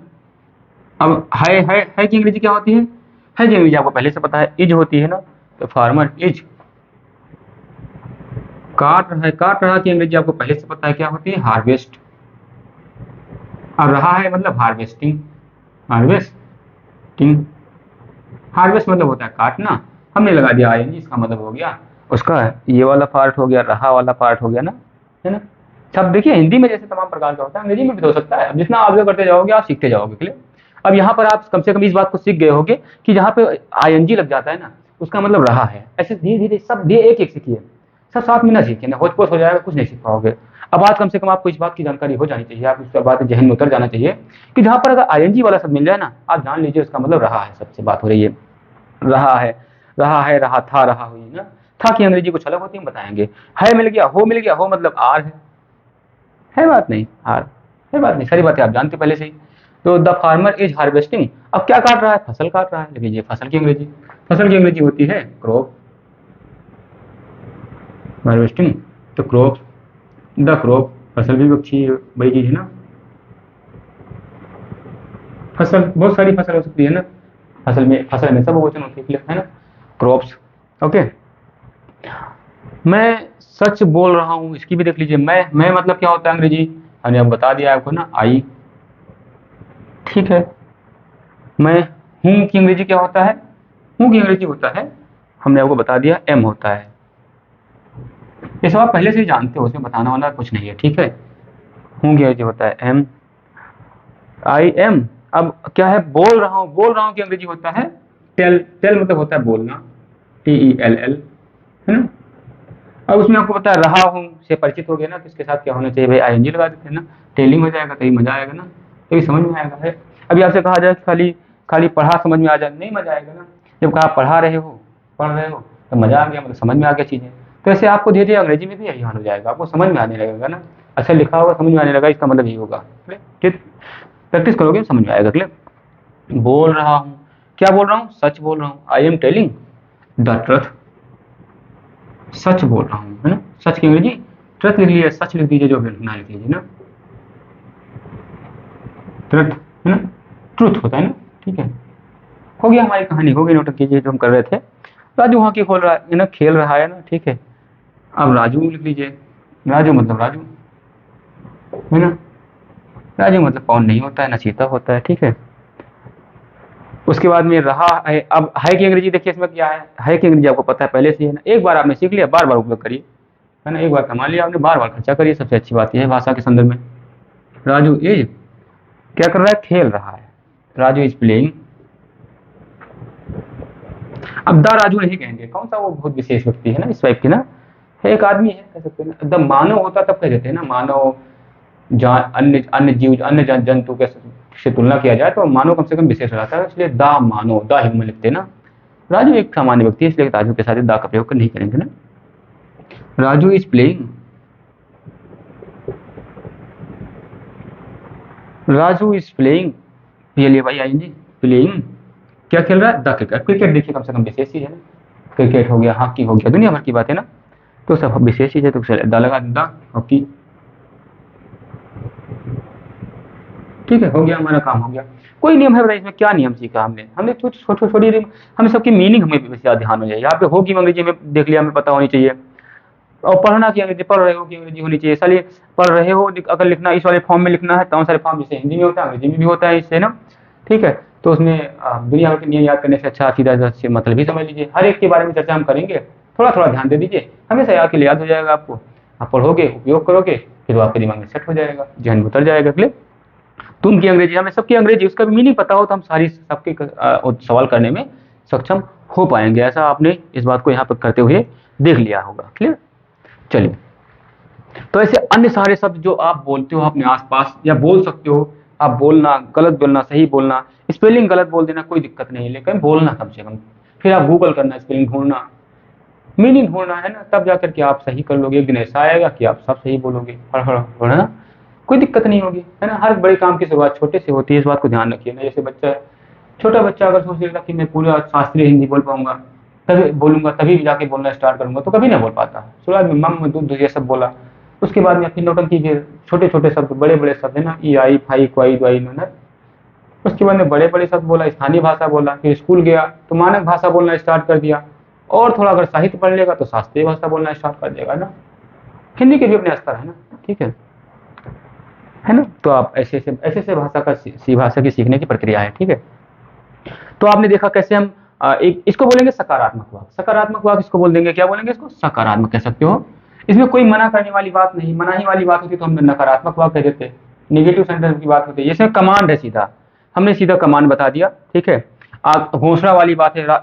अब है की अंग्रेजी क्या होती है, है की अंग्रेजी आपको पहले से पता है, इज होती है ना, तो फार्मर इज काट रहा है, काट रहा की अंग्रेजी आपको पहले से पता है क्या होती है, हार्वेस्ट। अब रहा है मतलब हार्वेस्टिंग, हार्वेस्टिंग, हार्वेस्ट मतलब होता है काटना, हमने लगा दिया आईएनजी, इसका मतलब हो गया उसका ये वाला पार्ट हो गया, रहा वाला पार्ट हो गया ना, है ना। सब देखिए हिंदी में जैसे तमाम प्रकार का होता है, अंग्रेजी में भी हो सकता है। अब जितना ऑब्जर्व करते जाओगे आप सीखते जाओगे। क्लियर। अब यहाँ पर आप कम से कम इस बात को सीख गए होगे कि जहाँ पे आईएनजी लग जाता है ना उसका मतलब रहा है। ऐसे धीरे धीरे सब धीरे एक एक सीखिए, सब साथ में ना सीखिए, ना होच पोच हो जाएगा, कुछ नहीं सीख पाओगे। अब आज कम से कम आपको इस बात की जानकारी हो जानी चाहिए, आप इस बात जहन में उतर जाना चाहिए कि जहाँ पर अगर आईएनजी वाला शब्द मिल जाए ना, आप जान लीजिए उसका मतलब रहा है, सबसे बात हो रही है, रहा है, रहा है, रहा था, रहा हुई ना। था की अंग्रेजी कुछ अलग होती है, हम बताएंगे। है मिल गया, हो मिल गया, हो मतलब आर है बात नहीं, आर है बात नहीं, सारी बातें आप जानते पहले से ही। तो द फार्मर इज हार्वेस्टिंग, अब क्या काट रहा है, फसल काट रहा है, लिख लीजिए फसल की अंग्रेजी, फसल की अंग्रेजी होती है क्रॉप, हार्वेस्टिंग तो क्रॉप, द क्रॉप, फसल भी अच्छी बड़ी चीज है ना, फसल बहुत सारी फसल हो सकती है ना, फसल में सब बहुवचन होती है ना, क्रॉप्स। ओके। मैं सच बोल रहा हूँ, इसकी भी देख लीजिए, मैं मतलब क्या होता है अंग्रेजी, मैंने अब बता दिया आपको ना, आई, ठीक है। मैं हूँ की अंग्रेजी क्या होता है, हूँ की अंग्रेजी होता है, हमने आपको बता दिया, एम होता है। ये सब आप पहले से ही जानते हो, उसमें बताना वाला कुछ नहीं है, ठीक है। हूँ की अंग्रेजी होता है एम, आई एम। अब क्या है, बोल रहा हूँ की अंग्रेजी होता है टेल, टेल मतलब होता है बोलना, TELL, है ना। अब उसमें आपको पता है रहा हूँ से परिचित हो गया ना, तो इसके साथ क्या होना चाहिए भाई, आईएनजी लगा देते हैं ना, टेलिंग हो जाएगा, तभी मजा आएगा ना, तभी समझ में आएगा है। अभी आपसे कहा जाए खाली खाली पढ़ा समझ में आ जाए, नहीं मजा आएगा ना। जब कहा पढ़ा रहे हो, पढ़ रहे हो, तो मजा आ गया, मतलब समझ में आ गया चीजें। तो ऐसे आपको धीरे धीरे अंग्रेजी में भी यही हाल हो जाएगा, आपको समझ में आने लगेगा ना, अच्छा लिखा होगा समझ में आने लगा, इसका मतलब यही होगा। प्रैक्टिस करोगे समझ में आएगा। क्लियर। बोल रहा हूँ, क्या बोल रहा हूँ, सच बोल रहा हूँ, I am telling the truth, सच बोल रहा हूँ, है ना। सच की अंग्रेजी ट्रुथ लिख लीजिए, सच लिख दीजिए, जो भी लिखना लिख लीजिए ना, ट्रुथ है ना, ट्रुथ होता है ना, ठीक है। हो गया, हमारी कहानी हो गई, नोट कीजिए जो हम कर रहे थे। राजू वहाँ की खोल रहा है ना, खेल रहा है ना, ठीक है। अब राजू लिख लीजिए, राजू मतलब राजू, है ना। राजू मतलब पवन नहीं होता है ना चीता होता है, ठीक है। उसके बाद में रहा है, अब है की अंग्रेजी देखिए इसमें क्या है की अंग्रेजी आपको पता है पहले से, है ना, एक बार आपने सीख लिया, बार बार उपयोग करिए, है ना, एक बार कमा लिया आपने, बार बार खर्चा करिए, सबसे अच्छी बात यह है भाषा के संदर्भ में। राजू इज क्या कर रहा है, खेल रहा है, राजू इज प्लेइंग। अब दा राजू नहीं कहेंगे, कौन सा वो बहुत विशेष व्यक्ति है ना इस टाइप की ना, एक आदमी है कह सकते हैं ना। एकदम मानव होता तब कह देते हैं ना, मानव जान अन्य अन्य जीव अन्य जंतु के से तुलना किया जाए तो मानव कम से कम विशेष हो जाता है, इसलिए दा मानव दा हिम में लिखते हैं ना। राजू एक सामान्य व्यक्ति है, इसलिए राजू के साथ दा का प्रयोग नहीं करेंगे ना। Raju is playing, Raju is playing, PLAYING, playing, क्या खेल रहा है? The cricket. क्रिकेट देखिए कम से कम विशेष चीज है ना, क्रिकेट हो गया, हॉकी हो गया, दुनिया भर की बात है ना, तो सब विशेष चीज है, तो द लगा द हॉकी, ठीक है, हो गया, हमारा काम हो गया। कोई नियम है बताइए इसमें, क्या नियम सीखा हमने, हमने छोटी हमें सबकी मीनिंग हमें ज्यादा ध्यान हो जाए। यहाँ पे होगी अंग्रेजी में देख लिया, हमें पता होनी चाहिए। और पढ़ना की अंग्रेजी, पढ़ रहे हो कि अंग्रेजी होनी चाहिए, साली पढ़ रहे हो अगर लिखना इस वाले फॉर्म में लिखना है, तमाम सारे फॉर्म जैसे हिंदी में होता है अंग्रेजी में भी होता है इससे ना, ठीक है। तो उसमें दुनिया भर के नियम याद करने से अच्छा सीधा से मतलब ही समझ लीजिए। हर एक के बारे में चर्चा हम करेंगे, थोड़ा थोड़ा ध्यान दे दीजिए, हमेशा याद के लिए याद हो जाएगा आपको। आप पढ़ोगे, उपयोग करोगे, फिर वो आपके दिमाग में सेट हो जाएगा, जहन में उतर जाएगा। इसलिए तुम की अंग्रेजी, हमें सबकी अंग्रेजी, उसका भी मीनिंग पता हो तो हम सारी सबके सवाल करने में सक्षम हो पाएंगे। ऐसा आपने इस बात को यहाँ पर करते हुए देख लिया होगा। क्लियर? चलिए, तो ऐसे अन्य सारे शब्द जो आप बोलते हो अपने आसपास या बोल सकते हो, आप बोलना, गलत बोलना, सही बोलना, स्पेलिंग गलत बोल देना कोई दिक्कत नहीं है, लेकिन बोलना कम से कम। फिर आप गूगल करना, स्पेलिंग ढूंढना, मीनिंग ढूंढना है ना, तब जाकर के आप सही कर लोगे। एक दिन ऐसा आएगा कि आप सब सही बोलोगे, है ना, कोई दिक्कत नहीं होगी, है ना। हर बड़े काम की शुरुआत छोटे से होती है, इस बात को ध्यान रखिए ना। जैसे बच्चा है, छोटा बच्चा अगर सोच लेगा कि मैं पूरा शास्त्रीय हिंदी बोल पाऊंगा, तभी बोलूंगा, तभी जाके बोलना स्टार्ट करूंगा, तो कभी ना बोल पाता। शुरुआत में मम दूध ये सब बोला, उसके बाद में अपनी नौटंकी के छोटे छोटे शब्द, बड़े बड़े शब्द है ना, ई आई फाई क्वाई द्वाई ना, उसके बाद में बड़े बड़े शब्द बोला, स्थानीय भाषा बोला, फिर स्कूल गया तो मानक भाषा बोलना स्टार्ट कर दिया, और थोड़ा अगर साहित्य पढ़ लेगा तो शास्त्रीय भाषा बोलना स्टार्ट कर देगा ना। हिंदी के भी अपने स्तर है ना, ठीक है ना। तो आप ऐसे भाषा का भाषा की सीखने की प्रक्रिया है, ठीक है। तो आपने देखा कैसे हम एक इसको बोलेंगे सकारात्मक वाक्य। सकारात्मक वाक्य इसको बोल देंगे, क्या बोलेंगे इसको? सकारात्मक कह सकते हो। इसमें कोई मना करने वाली बात नहीं, मनाही वाली बात होती तो हम नकारात्मक वाक्य कह देते, नेगेटिव सेंटेंस की बात होती है। जैसे कमांड है, सीधा हमने सीधा कमांड बता दिया, ठीक है। आप घोषणा वाली बात है,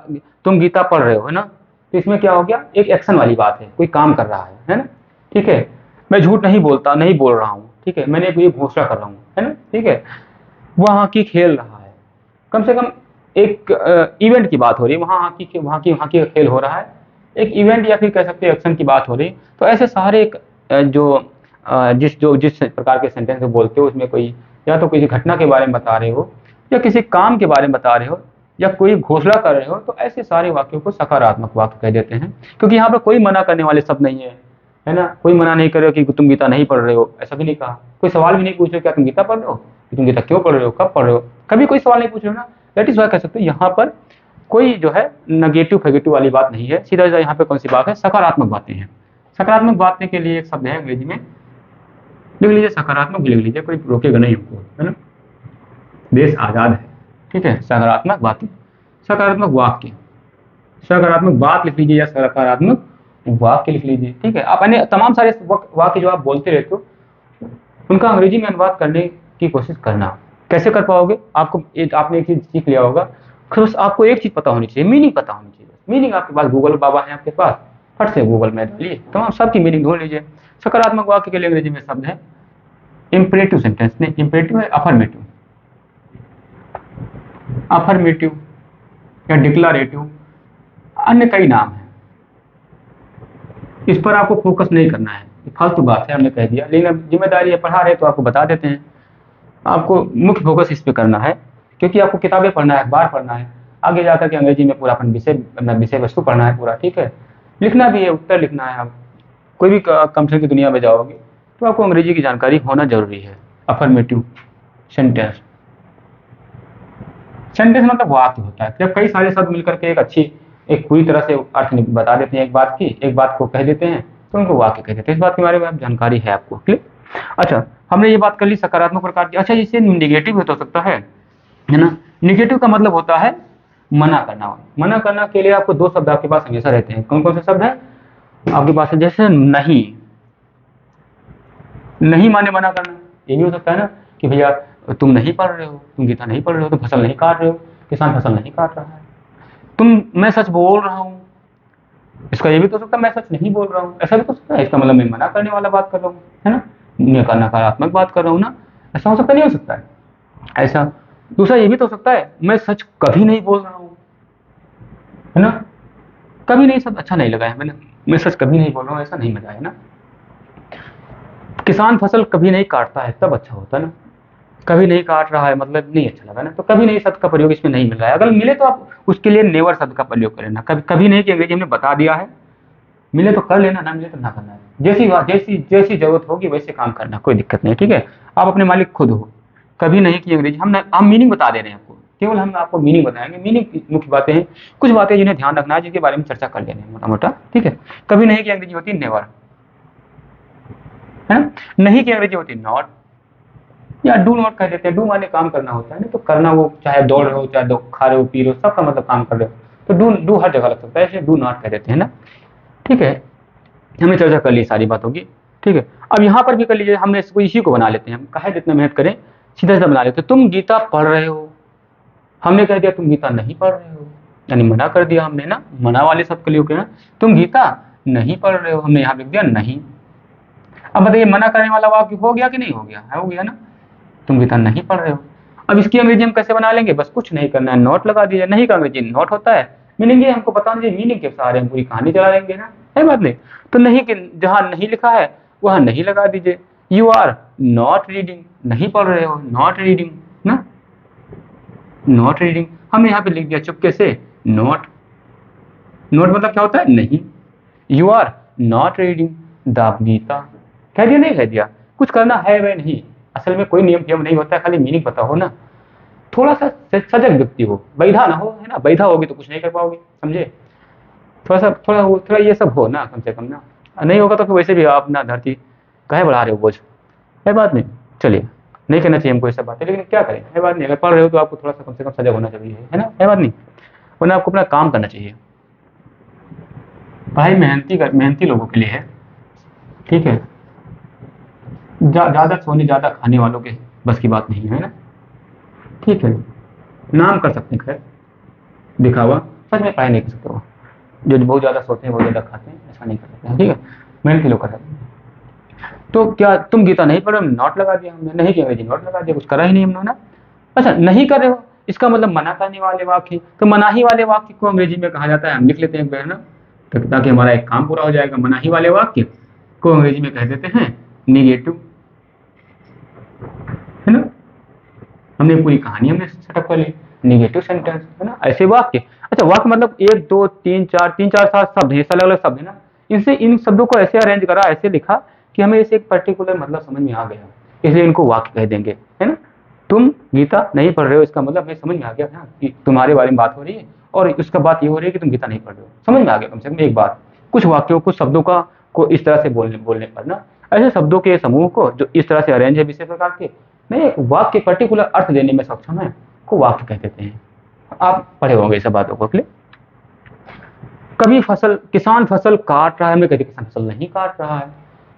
तुम गीता पढ़ रहे हो, है ना, तो इसमें क्या हो गया? एक एक्शन वाली बात है, कोई काम कर रहा है ना, ठीक है। मैं झूठ नहीं बोलता, नहीं बोल रहा हूँ, ठीक है, मैंने ये घोषणा कर रहा हूँ, है ना, ठीक है। वह हॉकी खेल रहा है, कम से कम एक इवेंट की बात हो रही है, वहाँ हॉकी का खेल हो रहा है, एक इवेंट या फिर कह सकते हैं एक्शन की बात हो रही। तो ऐसे सारे जिस प्रकार के सेंटेंस बोलते हो, उसमें कोई या तो किसी घटना के बारे में बता रहे हो, या किसी काम के बारे में बता रहे हो, या कोई घोषणा कर रहे हो, तो ऐसे सारे वाक्यों को सकारात्मक वाक्य कह देते हैं। क्योंकि यहाँ पर कोई मना करने वाले शब्द नहीं है ना। कोई मना नहीं कर रहे हो कि तुम गीता नहीं पढ़ रहे हो, ऐसा भी नहीं कहा। कोई सवाल भी नहीं पूछ रहे क्या तुम गीता पढ़ रहे हो, कि तुम गीता क्यों पढ़ रहे हो, कब पढ़ रहे हो, कभी कोई सवाल नहीं पूछ रहे हो ना। दैट इज वाई कह सकते हो यहाँ पर कोई जो है नेगेटिव फेगेटिव वाली बात नहीं है, सीधा यहाँ पे कौन सी बात है? सकारात्मक बातें हैं। सकारात्मक बातें के लिए एक शब्द है अंग्रेजी में, लिख लीजिए, सकारात्मक भी लिख लीजिए, कोई रोकेगा नहीं हमको, है ना। देश आजाद है, ठीक है। सकारात्मक बातें, सकारात्मक वाक्य, सकारात्मक बात लिख लीजिए या सकारात्मक वाक्य लिख लीजिए, ठीक है। आप अन्य तमाम सारे वाक्य जो आप बोलते रहते हो, उनका अंग्रेजी में अनुवाद करने की कोशिश करना। कैसे कर पाओगे? आपने एक चीज सीख लिया होगा, बस आपको एक चीज पता होनी चाहिए, मीनिंग पता होनी चाहिए। मीनिंग आपके पास गूगल बाबा है आपके पास, फट से गूगल में डालिए, तमाम सबकी मीनिंग ढूंढ लीजिए। सकारात्मक वाक्य के लिए अंग्रेजी में शब्द है इंपरेटिव सेंटेंस, नहीं इंपरेटिव है अफर्मेटिव, अफर्मेटिव या डिक्लारेटिव, अन्य कई नाम है। इस पर आपको फोकस नहीं करना है, फालतू बात है, हमने कह दिया, लेकिन अब जिम्मेदारी है, पढ़ा रहे तो आपको बता देते हैं। आपको मुख्य फोकस इस पे करना है, क्योंकि आपको किताबें पढ़ना है, अखबार पढ़ना है, आगे जाकर के अंग्रेजी में पूरा अपन विषय वस्तु पढ़ना है पूरा, ठीक है। लिखना भी है, उत्तर लिखना है। आप कोई भी कंपनी की दुनिया में जाओगे तो आपको अंग्रेजी की जानकारी होना जरूरी है। अफर्मेटिव सेंटेंस, सेंटेंस मतलब वाक्य होता है, जब कई सारे शब्द मिलकर के एक पूरी तरह से अर्थ बता देते हैं, एक बात को कह देते हैं, तो उनको वाक्य कह देते हैं। इस बात के बारे में आप जानकारी है आपको, क्लियर? अच्छा, हमने ये बात कर ली सकारात्मक प्रकार की। अच्छा, इससे निगेटिव हो सकता है ना। निगेटिव का मतलब होता है मना करना। मना करना के लिए आपको दो शब्द आपके पास हमेशा रहते हैं। कौन कौन से शब्द है आपके पास? जैसे नहीं, नहीं माने मना करना, ये भी हो सकता है ना कि भैया तुम नहीं पढ़ रहे हो, तुम गीता नहीं पढ़ रहे हो, तुम फसल नहीं काट रहे हो, किसान फसल नहीं काट रहा है। मैं सच बोल रहा हूँ, इसका ये भी तो हो सकता है मैं सच नहीं बोल रहा हूँ, ऐसा भी तो हो सकता है। इसका मतलब मैं मना करने वाला बात कर रहा हूँ, है ना, मैं नकारात्मक बात कर रहा हूँ ना, ऐसा हो सकता नहीं हो सकता है ऐसा। दूसरा ये भी तो हो सकता है मैं सच कभी नहीं बोल रहा हूँ, है ना, कभी नहीं, सब अच्छा नहीं लगा है मैंने, मैं सच कभी नहीं बोल रहा हूँ, ऐसा नहीं मजा है ना। किसान फसल कभी नहीं काटता है तब अच्छा होता है ना, कभी नहीं काट रहा है मतलब नहीं अच्छा लगा ना, तो कभी नहीं शब्द का प्रयोग इसमें नहीं मिल रहा है। अगर मिले तो आप उसके लिए नेवर शब्द का प्रयोग करें ना, कभी कभी नहीं कि अंग्रेजी हमने बता दिया है, मिले तो कर लेना, ना मिले तो ना करना है। जैसी बात जैसी जैसी जरूरत होगी वैसे काम करना, कोई दिक्कत नहीं, ठीक है। आप अपने मालिक खुद हो। कभी नहीं कि अंग्रेजी हम मीनिंग बता दे रहे हैं आपको, केवल हम आपको मीनिंग बताएंगे। मीनिंग की मुख्य बातें हैं, कुछ बातें जिन्हें ध्यान रखना है, जिनके बारे में चर्चा कर लेंगे मोटा मोटा, ठीक है। कभी नहीं की अंग्रेजी होती है नेवर, है ना। नहीं की अंग्रेजी होती है नॉट, या डू नॉट कह देते हैं। डू माने काम करना होता है ना, तो करना वो चाहे दौड़ रहे हो, चाहे खा रहे हो, पी रहे हो, सबका मतलब काम कर रहे हो, तो डू डू हर जगह लग सकता है, ऐसे डू नॉट कह देते हैं ना, ठीक है। हमने चर्चा कर ली सारी बातों की, ठीक है। अब यहाँ पर भी कर लीजिए, हमने इसको इसी को बना लेते हैं, हम कहे जितना मेहनत करें सीधा सीधा बना लेते हैं। तुम गीता पढ़ रहे हो, हमने कह दिया तुम गीता नहीं पढ़ रहे हो, यानी मना कर दिया हमने ना, मना वाले शब्द के लिए क्या, तुम गीता नहीं पढ़ रहे हो, हमने यहाँ लिख दिया नहीं। अब बताइए मना करने वाला वाक्य हो गया कि नहीं हो गया, है हो गया ना, तुम गीता नहीं पढ़ रहे हो। अब इसकी अंग्रेजी हम कैसे बना लेंगे, बस कुछ नहीं करना है, नोट लगा दीजिए। नहीं का अंग्रेजी नोट होता है, मीनिंग ये हमको पता नहीं, मीनिंग के सहारे हम पूरी कहानी चला लेंगे ना, है बात नहीं। तो नहीं के जहां नहीं लिखा है वहां नहीं लगा दीजिए। यू आर नॉट रीडिंग, नहीं पढ़ रहे हो, नॉट रीडिंग ना, नॉट रीडिंग हमने यहाँ पे लिख दिया चुपके से नॉट। नॉट मतलब क्या होता है, नहीं। You are not reading the Gita, कह दिया नहीं कह दिया, कुछ करना है वह नहीं। असल में कोई नियम नहीं होता है, खाली मीनिंग पता हो ना, थोड़ा सा सजग व्यक्ति हो, बैधा ना हो, है ना, बैधा होगी तो कुछ नहीं कर पाओगे, समझे। थोड़ा ये सब हो ना कम से कम ना, नहीं होगा तो फिर वैसे भी आप ना धरती कहे बढ़ा रहे हो बोझ, है बात नहीं। चलिए, नहीं करना चाहिए हमको ये सब बातें, लेकिन क्या करें, है बात नहीं। अगर पढ़ रहे हो तो आपको थोड़ा सा कम से कम सजग होना चाहिए, है ना, है बात नहीं, वरना आपको अपना काम करना चाहिए। पढ़ाई मेहनती लोगों के लिए है, ठीक है। ज्यादा सोने ज्यादा खाने वालों के बस की बात नहीं है ना, ठीक है। नाम कर सकते हैं खैर, दिखावा, सच में पढ़ाई नहीं कर सकते वो, जो बहुत ज्यादा सोते हैं बहुत ज्यादा खाते हैं, ऐसा नहीं कर सकते हैं, ठीक है। मेहनती लोग कर सकते हैं। तो क्या तुम गीता नहीं पढ़ रहे हो, नोट लगा दिया हमने, नहीं की अंग्रेजी नोट लगा दिया, कुछ करा ही नहीं हमने ना। अच्छा, नहीं कर रहे हो इसका मतलब मना करने वाले वाक्य, तो मनाही वाले वाक्य को अंग्रेजी में कहा जाता है, हम लिख लेते हैं एक बार ना, ताकि हमारा एक काम पूरा हो जाएगा। मनाही वाले वाक्य को अंग्रेजी में कह देते हैं निगेटिव, है ना। हमने पूरी कहानी हमने सेटअप कर ली, निगेटिव सेंटेंस, है ना, ऐसे वाक्य। अच्छा, वाक्य मतलब एक दो तीन चार सात शब्द है, अलग अलग शब्द है ना, इनसे इन शब्दों को ऐसे अरेंज करा, ऐसे लिखा कि हमें इसे एक पर्टिकुलर मतलब समझ में आ गया, इसलिए इनको वाक्य कह देंगे, है ना। तुम गीता नहीं पढ़ रहे हो, इसका मतलब हमें समझ में आ गया ना कि तुम्हारे बारे में बात हो रही है, और उसका बात ये हो रही है कि तुम गीता नहीं पढ़ रहे हो, समझ में आ गया कम से कम एक बात। कुछ वाक्यों कुछ शब्दों का को इस तरह से बोलने पर ना, ऐसे शब्दों के समूह को जो इस तरह से अरेंज है विशेष प्रकार के, नहीं वाक्य पर्टिकुलर अर्थ देने में सक्षम है, को वाक्य कह देते हैं। आप पढ़े होंगे सब बातों को। कभी किसान फसल काट रहा है, मैं कहते किसान फसल नहीं काट रहा है,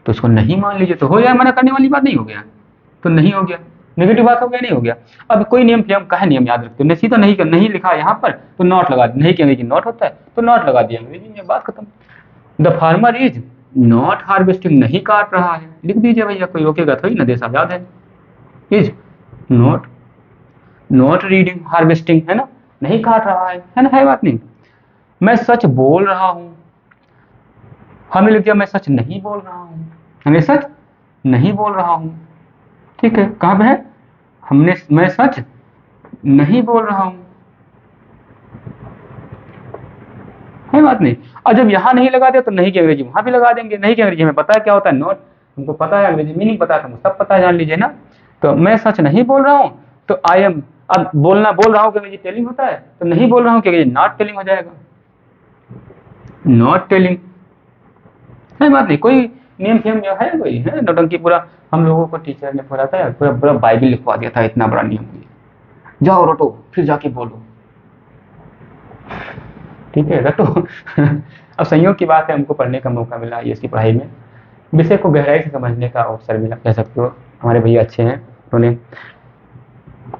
तो उसको नहीं मान लीजिए, तो हो जाए, मना करने वाली बात नहीं हो गया, तो नहीं हो गया, नेगेटिव बात हो गया, नहीं हो गया। अब कोई नियम फिर हम कहे नियम याद रखते हो, सीधा नहीं लिखा यहाँ पर तो नॉट लगा, नहीं कि अंग्रेजी नॉट होता है तो नॉट लगा दिया अंग्रेजी में, बात खत्म। The farmer is not harvesting, नहीं काट रहा है, लिख दीजिए भैया, कोई रोकेगा थोड़ी ना, देश आजाद है। इज नॉट रीडिंग हार्वेस्टिंग, है ना, नहीं काट रहा है ना, है बात नहीं। मैं सच बोल रहा हूं, हमने लिख दिया मैं सच नहीं बोल रहा हूं, मैं सच नहीं बोल रहा हूं, ठीक है। कहां पे है, हमने मैं सच नहीं बोल रहा हूं, है बात नहीं। और जब यहां नहीं लगा दिया तो नहीं की अंग्रेजी वहां भी लगा देंगे। नहीं की अंग्रेजी हमें पता है क्या होता है, नॉट, हमको पता है अंग्रेजी मीनिंग पता है, सब पता है, जान लीजिए ना। तो मैं सच नहीं बोल रहा हूं, तो आई एम, अब बोल रहा हूं कि अंग्रेजी टेलिंग होता है, तो नहीं बोल रहा हूं कि अंग्रेजी नॉट टेलिंग हो जाएगा, नॉट टेलिंग, है बात नहीं। कोई नियम है कोई, है नौटंकी पूरा हम लोगों को टीचर ने पढ़ाता है, पूरा पूरा बाइबल लिखवा दिया था, इतना बड़ा नियम दिया, जाओ रटो फिर जाके बोलो, ठीक है रटो। अब संयोग की बात है, हमको पढ़ने का मौका मिला ये इसकी पढ़ाई में, विषय को गहराई से समझने का अवसर मिला, कह सकते हो। हमारे भैया अच्छे हैं, उन्होंने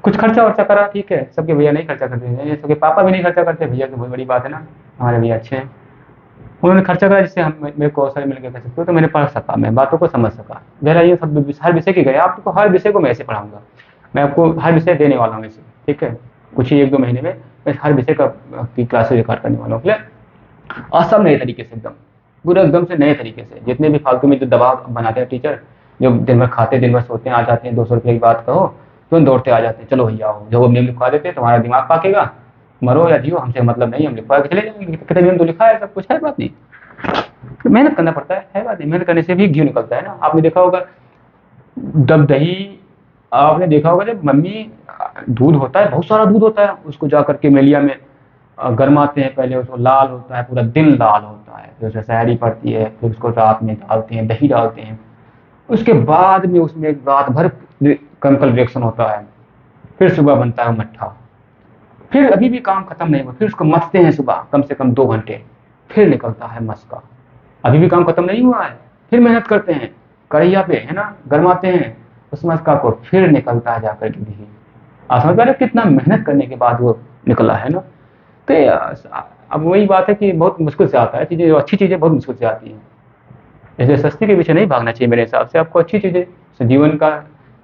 कुछ खर्चा वर्चा करा, ठीक है, सबके भैया नहीं खर्चा करते हैं, सबके पापा भी नहीं खर्चा करते, भैया की बहुत बड़ी बात है ना, हमारे भैया अच्छे हैं, उन्होंने खर्चा करा जिससे हम मेरे को अवसर मिल गया कह सकते हो, तो मैंने पढ़ सका, मैं बातों को समझ सका। गहराइयों सब हर विषय की गए, आपको हर विषय को मैं ऐसे पढ़ाऊंगा, मैं आपको हर विषय देने वाला हूँ ऐसे, ठीक है, कुछ ही 1-2 महीने में मैं हर विषय का की क्लासेस रिकॉर्ड करने वाला हूँ, और सब नए तरीके से एकदम, पूरा एकदम से नए तरीके से। जितने भी फालतू में जो दबाव बनाते हैं टीचर, जो दिन भर खाते दिन भर सोते हैं, आ जाते हैं 200 रुपये की बात कहो तो दौड़ते आ जाते हैं, चलो भैया आओ, जो नियम लिखवा देते हैं, तुम्हारा दिमाग पाकेगा, मरो या जियो हमसे मतलब नहीं, हम लिखवा के चले जाएंगे, कितने नियम तो लिखा है, सब कुछ है, बात नहीं, मेहनत करना पड़ता है बात नहीं, मेहनत करने से भी घी निकलता है ना। आपने देखा होगा जब दही, आपने देखा होगा जब मम्मी दूध होता है, बहुत सारा दूध होता है, उसको जा करके मेलिया में गरमाते हैं, पहले उसको लाल होता है, पूरा दिन लाल होता है, फिर उसमें शहरी पड़ती है, फिर उसको रात में डालते हैं, दही डालते हैं, उसके बाद में उसमें रात भर केमिकल रिएक्शन होता है, फिर सुबह बनता है मट्ठा, फिर अभी भी काम खत्म नहीं हुआ, फिर उसको मथते हैं सुबह कम से कम 2 घंटे, फिर निकलता है मस्का, अभी भी काम खत्म नहीं हुआ है, फिर मेहनत करते हैं कढ़ैया पे, है ना, गरमाते हैं उस मस्का को, फिर निकलता है जाकर के दही। आप समझ पा रहे कितना मेहनत करने के बाद वो निकला है ना। तो अब वही बात है कि बहुत मुश्किल से आता है चीज़ें, जो अच्छी चीज़ें बहुत मुश्किल से आती हैं, इसलिए सस्ती के पीछे नहीं भागना चाहिए मेरे हिसाब से। आपको अच्छी चीज़ें जीवन का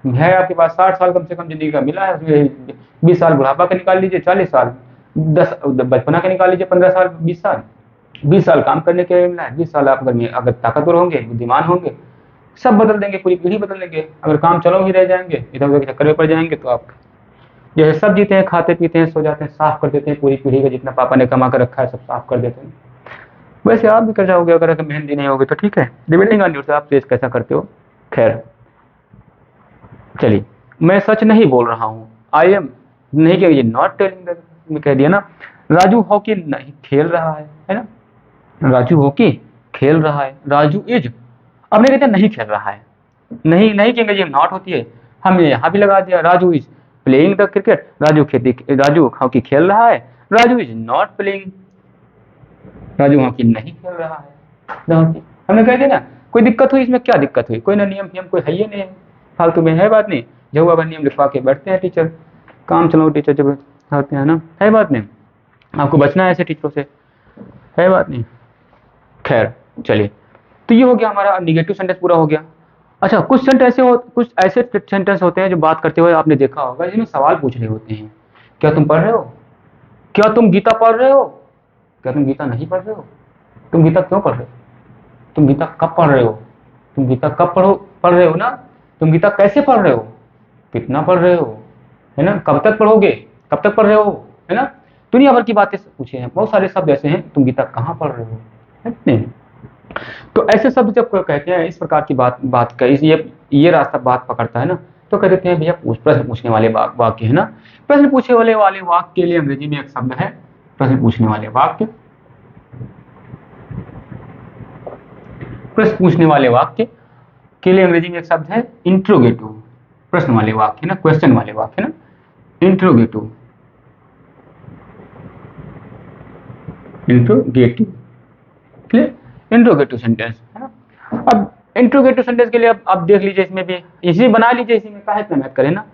है, आपके पास 60 साल कम से कम जिंदगी का मिला है, उसमें 20 साल बुढ़ापा का निकाल लीजिए, 40 साल 10 बचपना के निकाल लीजिए, 15 साल 20 साल, 20 साल काम करने के लिए मिला है, 20 साल आप अगर ताकतवर होंगे, बुद्धिमान होंगे, सब बदल देंगे, पूरी पीढ़ी बदल देंगे। अगर काम चलो ही रह जाएंगे, इधर उधर के चक्कर में पड़ जाएंगे, तो आप जैसे सब जीते हैं, खाते पीते हैं, सो जाते हैं, साफ कर देते हैं पूरी पीढ़ी का जितना पापा ने कमा कर रखा है, सब साफ कर देते हैं। वैसे आप भी कर जाओगे अगर मेहनती नहीं होगी तो, ठीक है, डिपेंडिंग ऑन योर, आप फेस कैसा करते हो। खैर चलिए, मैं सच नहीं बोल रहा हूँ, आई एम नहीं कह, नॉट टेलिंग, मैं कह दिया ना, राजू हॉकी नहीं खेल रहा है ना, राजू हॉकी खेल रहा है, राजू इज, अब नहीं कहते नहीं खेल रहा है, नहीं नहीं कहेंगे जी, नॉट होती है, हमने यहाँ भी लगा दिया, Raju is playing the cricket, Raju hockey खेल रहा है, Raju is not playing, Raju hockey नहीं खेल रहा है, हमने कह दिया ना, कोई दिक्कत हुई इसमें, क्या दिक्कत हुई, कोई ना नियम नियम कोई है ही नहीं, फालतू में है बात नहीं, जो हुआ नियम लिखवा के बैठते हैं टीचर, काम चलाओ टीचर जब आते हैं ना, है बात नहीं, आपको बचना है ऐसे टीचरों से, है बात नहीं। खैर चलिए, तो ये हो गया हमारा निगेटिव सेंटेंस पूरा हो गया। अच्छा, कुछ ऐसे सेंटेंस होते हैं जो बात करते हुए आपने देखा होगा, जिसमें सवाल पूछ रहे होते हैं, क्या तुम पढ़ रहे हो, क्या तुम गीता पढ़ रहे हो, क्या तुम गीता नहीं पढ़ रहे हो, तुम गीता क्यों पढ़ रहे हो, तुम गीता कब पढ़ रहे हो, तुम गीता कब पढ़ रहे हो ना, तुम गीता कैसे पढ़ रहे हो, कितना पढ़ रहे हो, है ना, कब तक पढ़ोगे, कब तक पढ़ रहे हो, है ना, दुनिया भर की बातें पूछे हैं, बहुत सारे शब्द ऐसे हैं, तुम गीता कहाँ पढ़ रहे हो, नहीं। तो ऐसे शब्द जब कहते हैं, इस प्रकार की बात का ये रास्ता बात पकड़ता है ना, तो कह देते हैं भैया प्रश्न पूछने वाले वाक्य है ना। प्रश्न पूछने वाले वाक्य के लिए अंग्रेजी में एक शब्द है, प्रश्न पूछने वाले वाक्य, प्रश्न पूछने वाले वाक्य के लिए अंग्रेजी में एक शब्द है इंट्रोगेटिव, प्रश्न वाले वाक्य ना, क्वेश्चन वाले वाक्य ना, इंट्रोगेटिव, क्लियर, इंट्रोगेटिव सेंटेंस है ना। अब इंट्रोगेटिव सेंटेंस के लिए अब देख लीजिए, इसमें भी इसी बना लीजिए, इसी में काहे इतना मेहनत करें ना।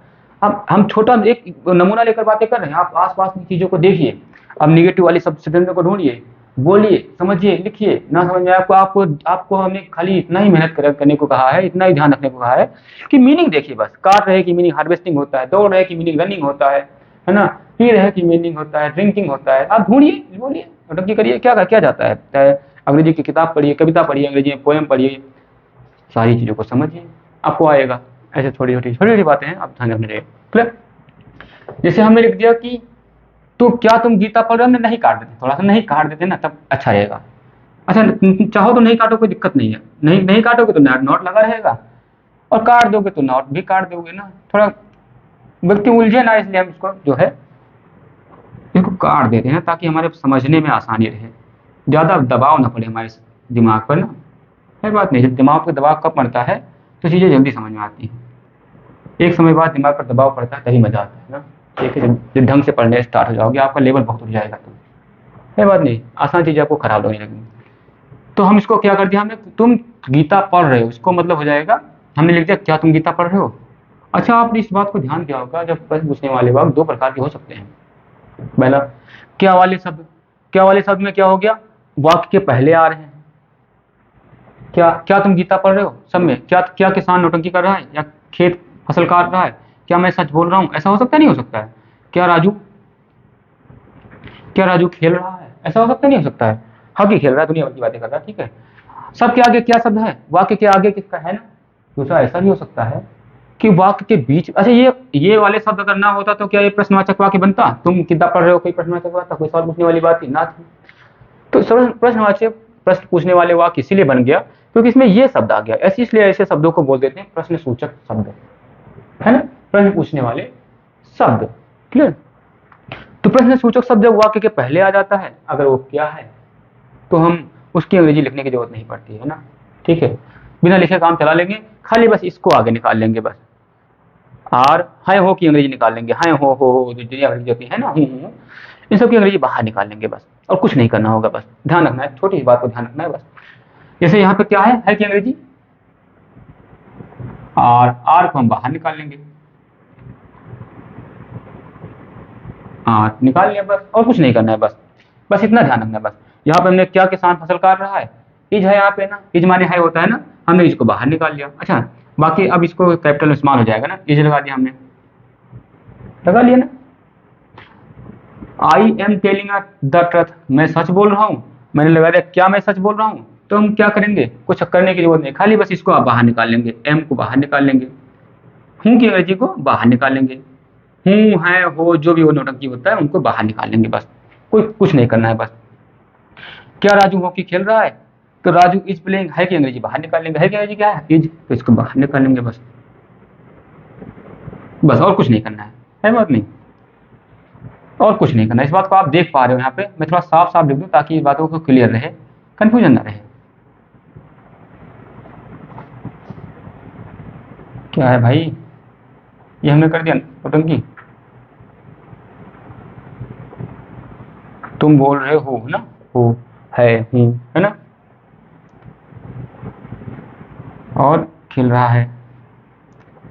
अब हम छोटा एक नमूना लेकर बातें कर रहे हैं, आप आसपास की चीजों को देखिए, अब निगेटिव वाली सब सेंटेंस को ढूंढिए, बोलिए, समझिए, लिखिए, ना समझ में आपको आपको आपको हमने खाली इतना ही मेहनत करने को कहा है, इतना ही ध्यान रखने को कहा है कि मीनिंग देखिए, बस काट रहे की मीनिंग हार्वेस्टिंग होता है, दौड़ रहे की मीनिंग रनिंग होता है ना, पी रहे की मीनिंग होता है ड्रिंकिंग होता है। आप ढूंढिए, बोलिए, नौटंकी करिए, क्या जाता है, अंग्रेजी की किताब पढ़िए, कविता पढ़िए, अंग्रेजी में पोएम पढ़िए, सारी चीजों को समझिए, आपको आएगा। ऐसे छोटी छोटी बातें हैं, आप ध्यान रखने क्लियर। जैसे हमने लिख दिया कि तो क्या तुम गीता पढ़ रहे हो, हमने नहीं काट देते, थोड़ा सा नहीं काट देते ना, तब अच्छा रहेगा। अच्छा, चाहो तो नहीं काटो, कोई दिक्कत नहीं है, नहीं काटोगे तो नॉट लगा रहेगा, और काट दोगे तो नॉट भी काट दोगे ना, थोड़ा व्यक्ति उलझे ना, इसलिए हम इसको जो है इसको काट देते हैं, ताकि हमारे समझने में आसानी रहे, ज्यादा दबाव ना पड़े हमारे दिमाग पर ना, है बात नहीं। जब दिमाग पर दबाव कब पड़ता है तो चीजें जल्दी समझ में आती हैं, एक समय बाद दिमाग पर दबाव पड़ता है तभी मजा आता है ना। देखिए, जब ढंग से पढ़ने स्टार्ट हो जाओगे, आपका लेवल बहुत उठ जाएगा, तो है बात नहीं, आसान चीजें आपको खराब लगने लगेंगी। तो हम इसको क्या कर दिया हमने, तुम गीता पढ़ रहे हो, इसको मतलब हो जाएगा, हमने लिख दिया क्या तुम गीता पढ़ रहे हो, अच्छा, आपने इस बात को ध्यान दिया होगा, जब प्रश्न पूछने वाले वाक्य दो प्रकार के हो सकते हैं। पहला, क्या वाले शब्द। क्या वाले शब्द में क्या हो गया, वाक्य के पहले आ रहे हैं। क्या क्या तुम गीता पढ़ रहे हो, सब में क्या क्या किसान नौटंकी कर रहा है या खेत फसल काट रहा है, क्या मैं सच बोल रहा हूँ, ऐसा हो सकता है नहीं हो सकता है। क्या राजू, क्या राजू खेल रहा है, ऐसा हो सकता है नहीं हो सकता है। हॉकी खेल रहा है, दुनिया भर की बातें कर रहा है, ठीक है। सब के आगे क्या शब्द है, वाक्य के आगे किसका है ना। दूसरा ऐसा भी हो सकता है कि वाक्य के बीच, अच्छा ये वाले शब्द अगर ना होता तो क्या ये प्रश्नवाचक वाक्य बनता, तुम किताब पढ़ रहे हो कोई प्रश्नवाचक वाक्य, कोई सवाल पूछने वाली बात ही ना थी। तो प्रश्नवाचक प्रश्न पूछने वाले वाक्य इसीलिए बन गया क्योंकि इसमें ये शब्द आ गया, ऐसे इसलिए ऐसे शब्दों को बोल देते हैं प्रश्न सूचक शब्द, है ना, प्रश्न पूछने वाले शब्द। क्लियर। तो प्रश्न सूचक शब्द जब वाक्य के पहले आ जाता है, अगर वो क्या है तो हम उसकी अंग्रेजी लिखने की जरूरत नहीं पड़ती है ना, ठीक है। बिना लिखे काम चला लेंगे, खाली बस इसको आगे निकाल लेंगे बस। और हाय हो की अंग्रेजी निकाल लेंगे, हाय हो जो दुनिया भर की होती है ना, इन सब की अंग्रेजी बाहर निकाल लेंगे बस, और कुछ नहीं करना होगा। बस ध्यान रखना है, छोटी सी बात को ध्यान रखना है बस। जैसे यहाँ पे क्या है की अंग्रेजी, और आर को हम बाहर निकाल लेंगे, निकाल लिया बस, और कुछ नहीं करना है बस। बस इतना ध्यान रखना है बस। यहाँ पे हमने क्या किसान फसल काट रहा है, इज है यहाँ पे ना, इज माने है होता है ना, हमने इसको बाहर निकाल लिया। अच्छा, बाकी अब इसको कैपिटल में इस्तेमाल हो जाएगा ना, इज लगा दिया हमने, लगा लिया ना। आई एम टेलिंग द ट्रुथ, मैं सच बोल रहा हूँ, मैंने लगा दिया क्या मैं सच बोल रहा हूँ। तो हम क्या करेंगे, कुछ करने की जरूरत नहीं, खाली बस इसको आप बाहर निकाल लेंगे, एम को बाहर निकाल लेंगे, हूँ की अंग्रेजी को बाहर निकाल लेंगे, हूँ है हो जो भी वो नौटंकी होता है उनको बाहर निकाल लेंगे बस, कोई कुछ नहीं करना है बस। क्या राजू हॉकी खेल रहा है, तो राजू इज प्लेइंग है की अंग्रेजी बाहर निकाल लेंगे, है की अंग्रेजी क्या है इज, तो इसको बाहर निकाल लेंगे बस। बस और कुछ नहीं करना है बात नहीं, और कुछ नहीं करना। इस बात को आप देख पा रहे हो यहाँ पे, मैं थोड़ा साफ साफ लिख दूं ताकि इस बातों को क्लियर रहे, कंफ्यूजन ना रहे। क्या है भाई, ये हमने कर दिया नौटंकी, तुम बोल रहे हो ना, हो है हूँ, है ना, और खेल रहा है।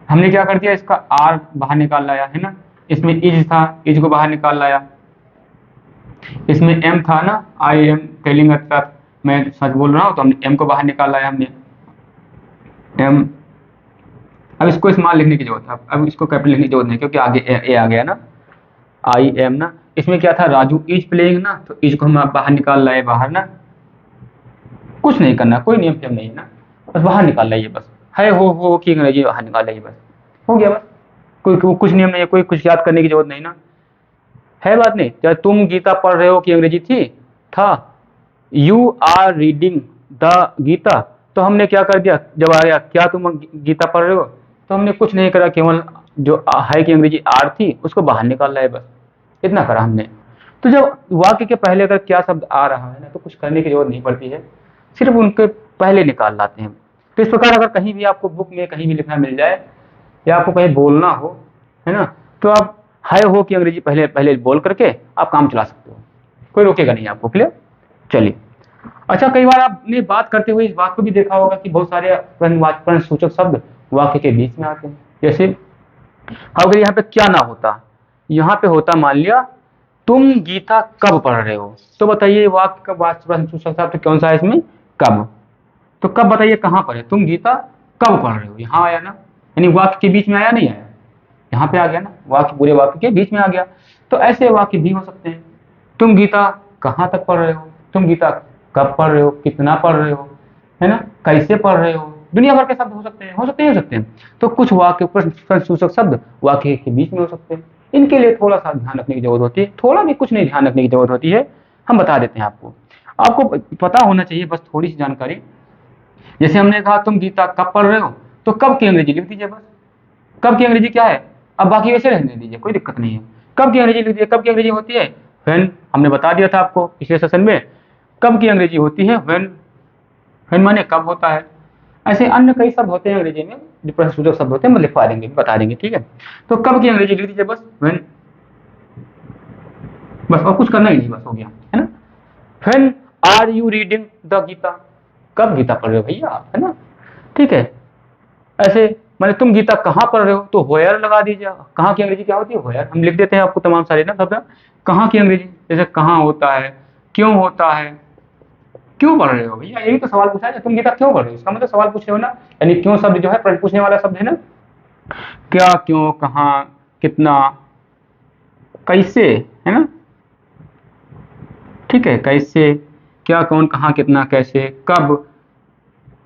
हमने क्या कर दिया, इसका आर बाहर निकाल लाया है ना, इसमें इज था, इज को बाहर निकाल लाया, इसमें एम था ना, आई एम टेलिंग ट्रुथ, मैं सच बोल रहा हूँ, तो हमने एम को बाहर निकाल लाया हमने, एम। अब इसको स्मॉल लिखने की जरूरत है, अब इसको कैपिटल लिखने की जरूरत नहीं क्योंकि आगे ए आ गया ना, आई एम ना। इसमें क्या था, राजू इज प्लेइंग ना, तो इज को हम बाहर निकाल लाए बाहर ना, कुछ नहीं करना, कोई नियम फियम नहीं है ना, बस बाहर निकाल लाइए बस, है हो की अंग्रेजी बाहर निकाल लाइए बस, हो गया बस। कोई कुछ नियम नहीं है, कोई कुछ याद करने की जरूरत नहीं ना, है बात नहीं। जब तुम गीता पढ़ रहे हो की अंग्रेजी थी, था you are reading the Gita, तो हमने क्या कर दिया, जब आ गया क्या तुम गीता पढ़ रहे हो, तो हमने कुछ नहीं करा, केवल जो है की अंग्रेजी आर थी उसको बाहर निकाल लाए बस, इतना करा हमने। तो जब वाक्य के पहले अगर क्या शब्द आ रहा है ना, तो कुछ करने की जरूरत नहीं पड़ती है, सिर्फ उनके पहले निकाल लाते हैं। तो इस प्रकार अगर कहीं भी आपको बुक में कहीं भी लिखना मिल जाए या आपको कहीं बोलना हो, है ना, तो आप हाय हो की अंग्रेजी पहले पहले बोल करके आप काम चला सकते हो, कोई रोकेगा नहीं आपको। क्लियर। चलिए, अच्छा, कई बार आपने बात करते हुए इस बात को भी देखा होगा कि बहुत सारे प्रश्न सूचक शब्द वाक्य के बीच में आते हैं। जैसे अगर यहाँ पे क्या ना होता, यहाँ पे होता मान लिया तुम गीता कब पढ़ रहे हो, तो बताइए वाक्य का प्रश्न सूचक शब्द कौन सा है इसमें, कब। तो कब बताइए कहाँ पर है, तुम गीता कब पढ़ रहे हो, यहाँ आया ना, यानी वाक्य के बीच में आया नहीं आया, यहाँ पे आ गया ना, वाक्य पूरे वाक्य के बीच में आ गया। तो ऐसे वाक्य भी हो सकते हैं, तुम गीता कहाँ तक पढ़ रहे हो, तुम गीता कब पढ़ रहे हो, कितना पढ़ रहे हो, है ना, कैसे पढ़ रहे हो, दुनिया भर के शब्द हो सकते हैं, हो सकते हैं, हो सकते हैं। तो कुछ वाक्य प्रश्न सूचक शब्द वाक्य के बीच में हो सकते हैं, इनके लिए थोड़ा सा ध्यान रखने की जरूरत होती है, थोड़ा भी कुछ नहीं ध्यान रखने की जरूरत होती है, हम बता देते हैं आपको, आपको पता होना चाहिए बस थोड़ी सी जानकारी। जैसे हमने कहा तुम गीता कब पढ़ रहे हो, तो कब की अंग्रेजी लिख दीजिए बस, कब की अंग्रेजी क्या है, अब बाकी वैसे रहने दीजिए, कोई दिक्कत नहीं है। कब की अंग्रेजी लिख दीजिए, कब की अंग्रेजी होती है व्हेन, हमने बता दिया था आपको पिछले सेशन में, कब की अंग्रेजी होती है व्हेन, व्हेन माने कब होता है। ऐसे अन्य कई शब्द होते हैं अंग्रेजी में जो प्रश्नसूचक शब्द होते हैं, हम लिखवा देंगे, बता देंगे, ठीक है। तो कब की अंग्रेजी लिख दीजिए बस व्हेन, बस और कुछ करना ही नहीं, बस हो गया, है ना। When are you reading the Gita, कब गीता पढ़ रहे हो भैया आप, है ना, ठीक है। ऐसे मैंने तुम गीता कहाँ पढ़ रहे हो, तो होयर लगा दीजिए। कहाँ की अंग्रेजी क्या होती है? होयर। हम लिख देते हैं आपको तमाम सारे ना शब्द। कहाँ की अंग्रेजी, जैसे कहाँ होता है, क्यों होता है, क्यों पढ़ रहे हो भैया, यही तो सवाल पूछा है, तुम गीता क्यों पढ़ रहे हो, इसका मतलब सवाल पूछ रहे हो ना। यानी क्यों शब्द जो है प्रश्न पूछने वाला शब्द है ना। क्या, क्यों, कहाँ, कितना, कैसे, है ना। ठीक है, कैसे, क्या, कौन, कहाँ, कितना, कैसे, कब,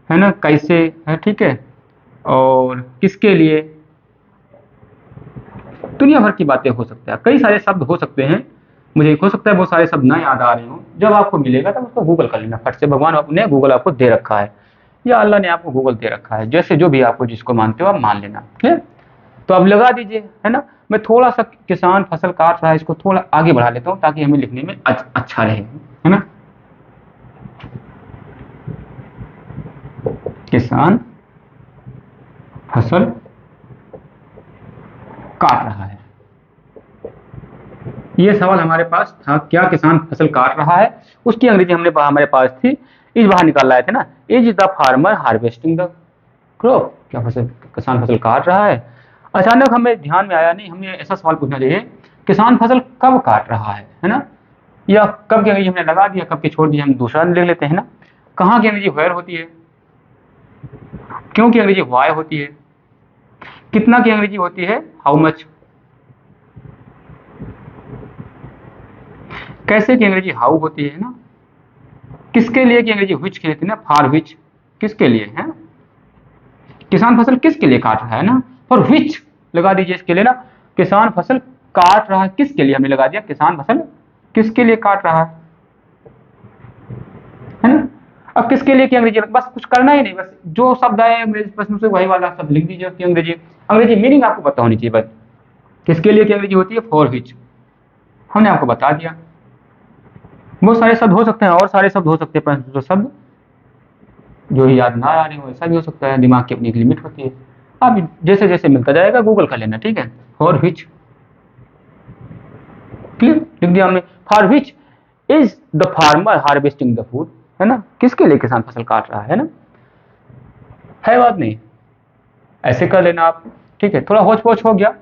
है ना, कैसे है, ठीक है, और किसके लिए, दुनिया भर की बातें हो सकता है, कई सारे शब्द हो सकते हैं। मुझे हो सकता है बहुत सारे शब्द ना याद आ रहे हो, जब आपको मिलेगा तब उसको गूगल कर लेना फट से। भगवान ने गूगल आपको दे रखा है, या अल्लाह ने आपको गूगल दे रखा है, जैसे जो भी आपको जिसको मानते हो आप मान लेना। क्लियर। तो अब लगा दीजिए, है ना। मैं थोड़ा सा किसान फसल काट रहा है इसको थोड़ा आगे बढ़ा लेता हूँ ताकि हमें लिखने में अच्छा रहे, है ना। किसान फसल काट रहा है, ये सवाल हमारे पास था, क्या किसान फसल काट रहा है। उसकी अंग्रेजी हमने हमारे पास थी, इस बाहर निकाल लाए थे ना, is the farmer harvesting the crop, क्या फसल किसान फसल काट रहा है। अचानक हमें ध्यान में आया, नहीं हमें ऐसा सवाल पूछना चाहिए, किसान फसल कब काट रहा है ना। या कब की अंग्रेजी हमने लगा दिया, कब की छोड़ दी, हम दूसरा लिख लेते हैं ना। कहाँ की अंग्रेजी वेयर होती है, क्यों की अंग्रेजी वाई होती है, कितना की अंग्रेजी होती है हाउ मच, कैसे की अंग्रेजी हाउ होती है ना, किसके लिए की अंग्रेजी व्हिच की होती है ना, फॉर व्हिच, किसके लिए है, किसान फसल किसके लिए काट रहा है ना, फॉर व्हिच लगा दीजिए इसके लिए ना। किसान फसल काट रहा है किसके लिए, हमने लगा दिया किसान फसल किसके लिए काट रहा है ना। अब किसके लिए की अंग्रेजी, बस कुछ करना ही नहीं, बस जो शब्द आए मेरे प्रश्न से वही वाला शब्द लिख दीजिए उसकी अंग्रेजी। अंग्रेजी मीनिंग आपको पता होनी चाहिए बस। किसके लिए की अंग्रेजी होती है फॉर व्हिच, हमने आपको बता दिया। बहुत सारे शब्द हो सकते हैं, और सारे शब्द हो सकते हैं, जो शब्द जो याद ना आ रहे हो ऐसा भी हो सकता है, दिमाग की अपनी एक लिमिट होती है। अब जैसे जैसे मिलता जाएगा गूगल कर लेना, ठीक है। फॉर व्हिच, क्लियर, लिख दिया हमने। For which is the farmer harvesting the food, है ना, किसके लिए किसान फसल काट रहा है ना, है बात नहीं। ऐसे कर लेना आप, ठीक है। थोड़ा होच पोच हो गया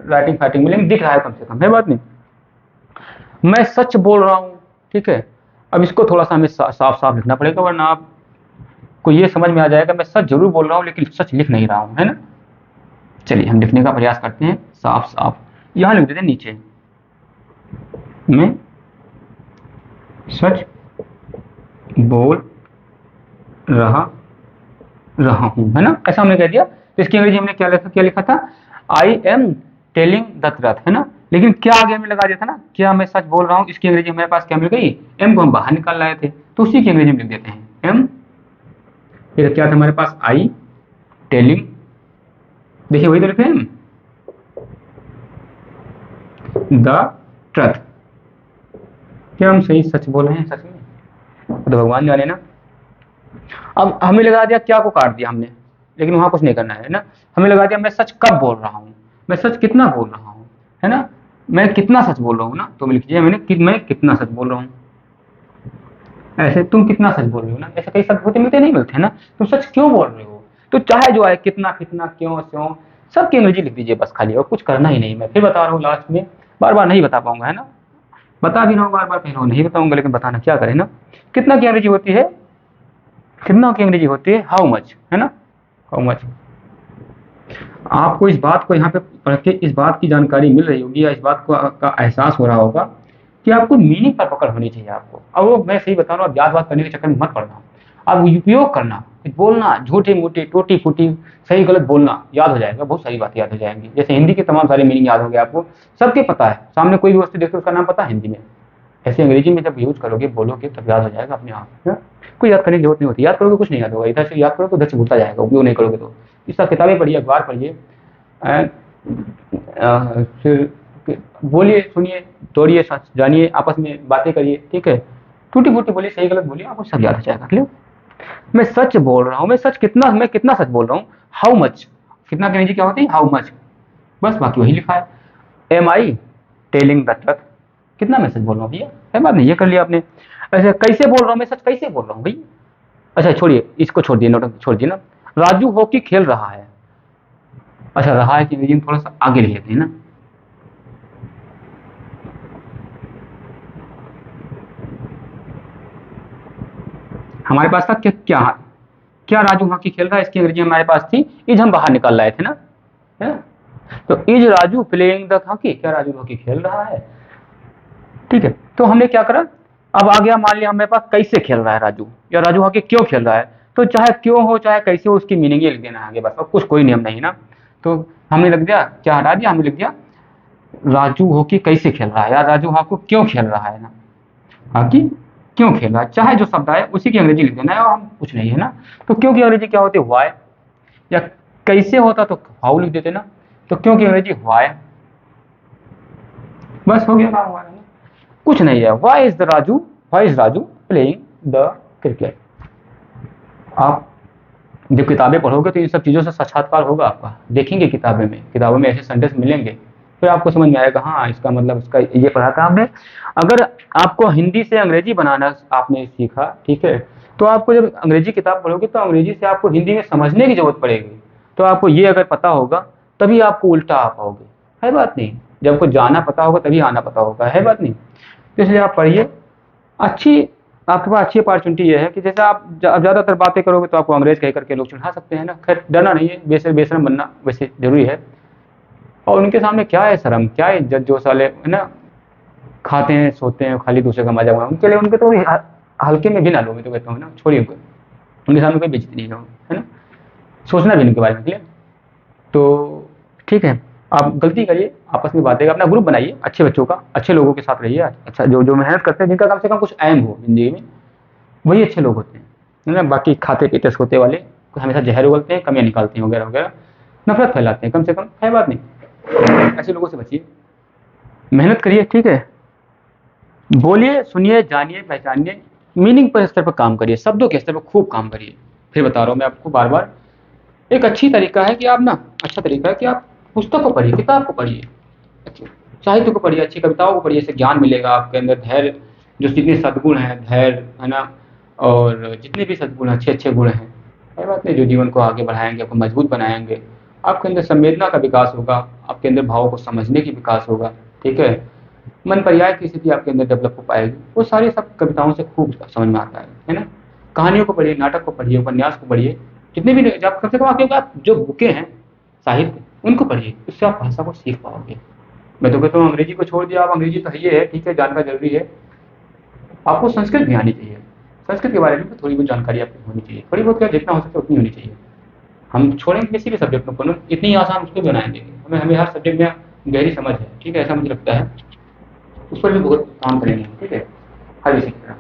राइटिंग फाइटिंग में, लेकिन दिख रहा है कम से कम, है बात नहीं। मैं सच बोल रहा हूँ, ठीक है। अब इसको थोड़ा सा हमें साफ साफ लिखना पड़ेगा, वरना आप को ये समझ में आ जाएगा मैं सच जरूर बोल रहा हूँ लेकिन सच लिख नहीं रहा हूँ, है ना। चलिए हम लिखने का प्रयास करते हैं साफ साफ, यहाँ लिख देते हैं नीचे, मैं सच बोल रहा हूँ, है ना, ऐसा हमने कह दिया। तो इसकी अंग्रेजी हमने क्या लिखा था, आई एम टेलिंग द ट्रुथ, है ना। लेकिन क्या आगे हमें लगा दिया था ना, क्या मैं सच बोल रहा हूँ, इसकी अंग्रेजी हमारे पास क्या मिल गई, एम को हम बाहर निकाल लाए थे, तो उसी की अंग्रेजी में लिख देते हैं एम। फिर क्या था हमारे पास, आई टेलिंग, देखिए वही तो लिखे हैं, द ट्रुथ, क्या हम सही सच बोल रहे हैं सच में, तो भगवान जाने ना। अब हमें लगा दिया क्या को काट दिया हमने, लेकिन वहां कुछ नहीं करना है ना। हमें लगा दिया मैं सच कब बोल रहा हूँ, मैं सच कितना बोल रहा हूँ, है ना। मैं कितना सच बोल रहा हूँ ना, तो लिख दिया मैंने कि मैं कितना सच बोल रहा हूँ। ऐसे तुम कितना सच बोल रहे हो ना, ऐसे कई शब्द होते मिलते नहीं मिलते ना। तुम सच क्यों बोल रहे हो, तो चाहे जो आए कितना कितना क्यों क्यों सबकी अंग्रेजी लिख दीजिए बस खाली, और कुछ करना ही नहीं। मैं फिर बता रहा हूँ लास्ट में, बार बार नहीं बता पाऊंगा, है ना। बता भी रहा हूँ बार बार, कह रहा हूँ नहीं बताऊंगा, लेकिन बताना क्या करें ना। कितना की अंग्रेजी होती है, कितना की अंग्रेजी होती है हाउ मच, है ना, हाउ मच। आपको इस बात को यहाँ पे पढ़ के इस बात की जानकारी मिल रही होगी, या इस बात को का एहसास हो रहा होगा कि आपको मीनिंग पर पकड़ होनी चाहिए आपको। अब वो मैं सही बता रहा हूँ, याद बात करने के चक्कर में मत पड़ना, आप उपयोग करना, बोलना झूठी मूठी टूटी फूटी सही गलत बोलना याद हो जाएगा, बहुत सारी बातें याद हो जाएंगी। जैसे हिंदी के तमाम सारे मीनिंग याद हो गए आपको, सबके पता है, सामने कोई भी वस्तु देखते उसका नाम पता है हिंदी में। ऐसे अंग्रेजी में जब यूज करोगे बोलोगे तब याद हो जाएगा अपने आप, है? कोई याद करने की जरूरत नहीं होती, याद करोगे कुछ नहीं याद होगा, इधर से याद करो तो उधर से भूलता जाएगा, उपयोग नहीं करोगे तो। इसका किताबें पढ़िए, अखबार पढ़िए, फिर बोलिए सुनिए दौड़िए जानिए आपस में बातें करिए, ठीक है। टूटी फूटी बोलिए सही गलत बोलिए, आपको सब याद हो जाएगा। क्लियर। मैं सच बोल रहा हूँ, मैं कितना सच बोल रहा हूँ, हाउ मच, कितना की अंग्रेजी क्या होती है हाउ मच, बस बाकी वही लिखा है। Am I telling the truth, कितना मैं सच बोल रहा हूँ भैया, है बात नहीं, ये कर लिया आपने। अच्छा कैसे बोल रहा हूँ मैं सच, कैसे बोल रहा हूँ भैया। अच्छा छोड़िए इसको, छोड़ दिए नोट छोड़ दिए ना। राजू हॉकी खेल रहा है, अच्छा रहा है कि अंग्रेजी में थोड़ा सा आगे लिख लेते हैं ना। हमारे पास था क्या क्या क्या राजू हॉकी खेल रहा है, इसकी अंग्रेजी हमारे पास थी इज, हम बाहर निकाल लाए थे ना, है? तो is Raju playing the hockey, क्या राजू हॉकी खेल रहा है। ठीक है, तो हमने क्या करा, अब आ गया मान लिया हमारे पास कैसे खेल रहा है राजू, या राजू हॉकी क्यों खेल रहा है। तो चाहे क्यों हो चाहे कैसे हो, उसकी मीनिंग ही लिख देना आगे बस, और कुछ कोई नियम नहीं ना। तो हमने लिख दिया, क्या हटा दिया, हमने लिख दिया राजू हॉकी कैसे खेल रहा है, या राजू हॉकी क्यों खेल रहा है ना, हॉकी क्यों खेल रहा है, चाहे जो शब्द आए उसी की अंग्रेजी लिख देना है, और हम कुछ नहीं है ना। तो क्यों की अंग्रेजी क्या होती है, वाई, या कैसे होता तो हाउ लिख देते ना। तो क्यों की अंग्रेजी वाई, बस हो गया काम हमारा ना। कुछ नहीं है, why is Raju playing the cricket. आप जब किताबें पढ़ोगे तो इन सब चीज़ों से साक्षात्कार होगा आपका, देखेंगे किताबों में ऐसे सेंटेंस मिलेंगे, फिर आपको समझ में आएगा हाँ इसका मतलब, इसका ये पढ़ा था हमने। अगर आपको हिंदी से अंग्रेजी बनाना आपने सीखा, ठीक है, तो आपको जब अंग्रेजी किताब पढ़ोगे तो अंग्रेजी से आपको हिंदी में समझने की जरूरत पड़ेगी। तो आपको ये अगर पता होगा तभी आपको उल्टा आ पाओगे, है बात नहीं। जब आपको जाना पता होगा तभी आना पता होगा, है बात नहीं। तो इसलिए आप पढ़िए। अच्छी आपके पास अच्छी अपॉर्चुनिटी ये है कि जैसे आप ज़्यादातर बातें करोगे तो आपको अंग्रेज कह करके लोग चिढ़ा सकते हैं ना, खैर डरना नहीं है, बेशरम बनना वैसे जरूरी है। और उनके सामने क्या है शर्म, क्या है इज्जत, जो साले है ना खाते हैं सोते हैं खाली दूसरे का मजा, उनके लिए उनके तो हल्के में भी ना लो, मैं तो कहता हूँ ना, छोड़िए उनको, उनके सामने कोई बेइज्जती नहीं हो, है ना। सोचना भी उनके बारे में, क्लियर। तो ठीक है, आप गलती करिए आपस में बातें, अपना ग्रुप बनाइए अच्छे बच्चों का, अच्छे लोगों के साथ रहिए, अच्छा जो जो मेहनत करते हैं, जिनका कम से कम कुछ एम हो जिंदगी में, वही अच्छे लोग होते हैं, है ना। बाकी खाते पीते सोते वाले हमेशा जहर उगलते हैं, कमियां निकालते हैं वगैरह वगैरह, नफरत फैलाते हैं, कम से कम, है बात नहीं। ऐसे लोगों से बचिए, मेहनत करिए, ठीक है। बोलिए, सुनिए, जानिए, पहचानिए, मीनिंग पर स्तर पर काम करिए, शब्दों के स्तर पर खूब काम करिए। फिर बता रहा हूँ मैं आपको बार बार, एक अच्छी तरीका है कि आप ना, अच्छा तरीका है कि आप पुस्तक को पढ़िए, किताब को पढ़िए, साहित्य को पढ़िए, अच्छी कविताओं को पढ़िए, इससे ज्ञान मिलेगा आपके अंदर, धैर्य, जो जितने सद्गुण हैं, धैर्य, है ना, और जितने भी सद्गुण अच्छे अच्छे गुण हैं, है बात नहीं, जो जीवन को आगे बढ़ाएंगे, आपको मजबूत बनाएंगे। आपके अंदर संवेदना का विकास होगा, आपके अंदर भावों को समझने की विकास होगा, ठीक है। मन पर्याय की स्थिति आपके अंदर डेवलप हो पाएगी, वो सारे सब कविताओं से खूब समझ में आता है ना। कहानियों को पढ़िए, नाटक को पढ़िए, उपन्यास को पढ़िए, जितने भी कम से कम आपके आप जो बुकें हैं साहित्य, उनको पढ़िए, उससे आप भाषा को सीख पाओगे। मैं तो कहता हूँ अंग्रेजी को छोड़ दिया, आप अंग्रेजी तो ये है, ठीक है, जानना जरूरी है, आपको संस्कृत भी आनी चाहिए, संस्कृत के बारे में थोड़ी बहुत जानकारी आपको होनी चाहिए, थोड़ी बहुत क्या, जितना हो सके उतनी होनी चाहिए। हम छोड़ेंगे किसी भी सब्जेक्ट को पढ़ना, इतनी आसान उसको बनाए देंगे, हमें हमें हर सब्जेक्ट में गहरी समझ है, ठीक है, ऐसा मुझे लगता है, उस पर भी बहुत काम करेंगे, ठीक है, हर विषय की तरह।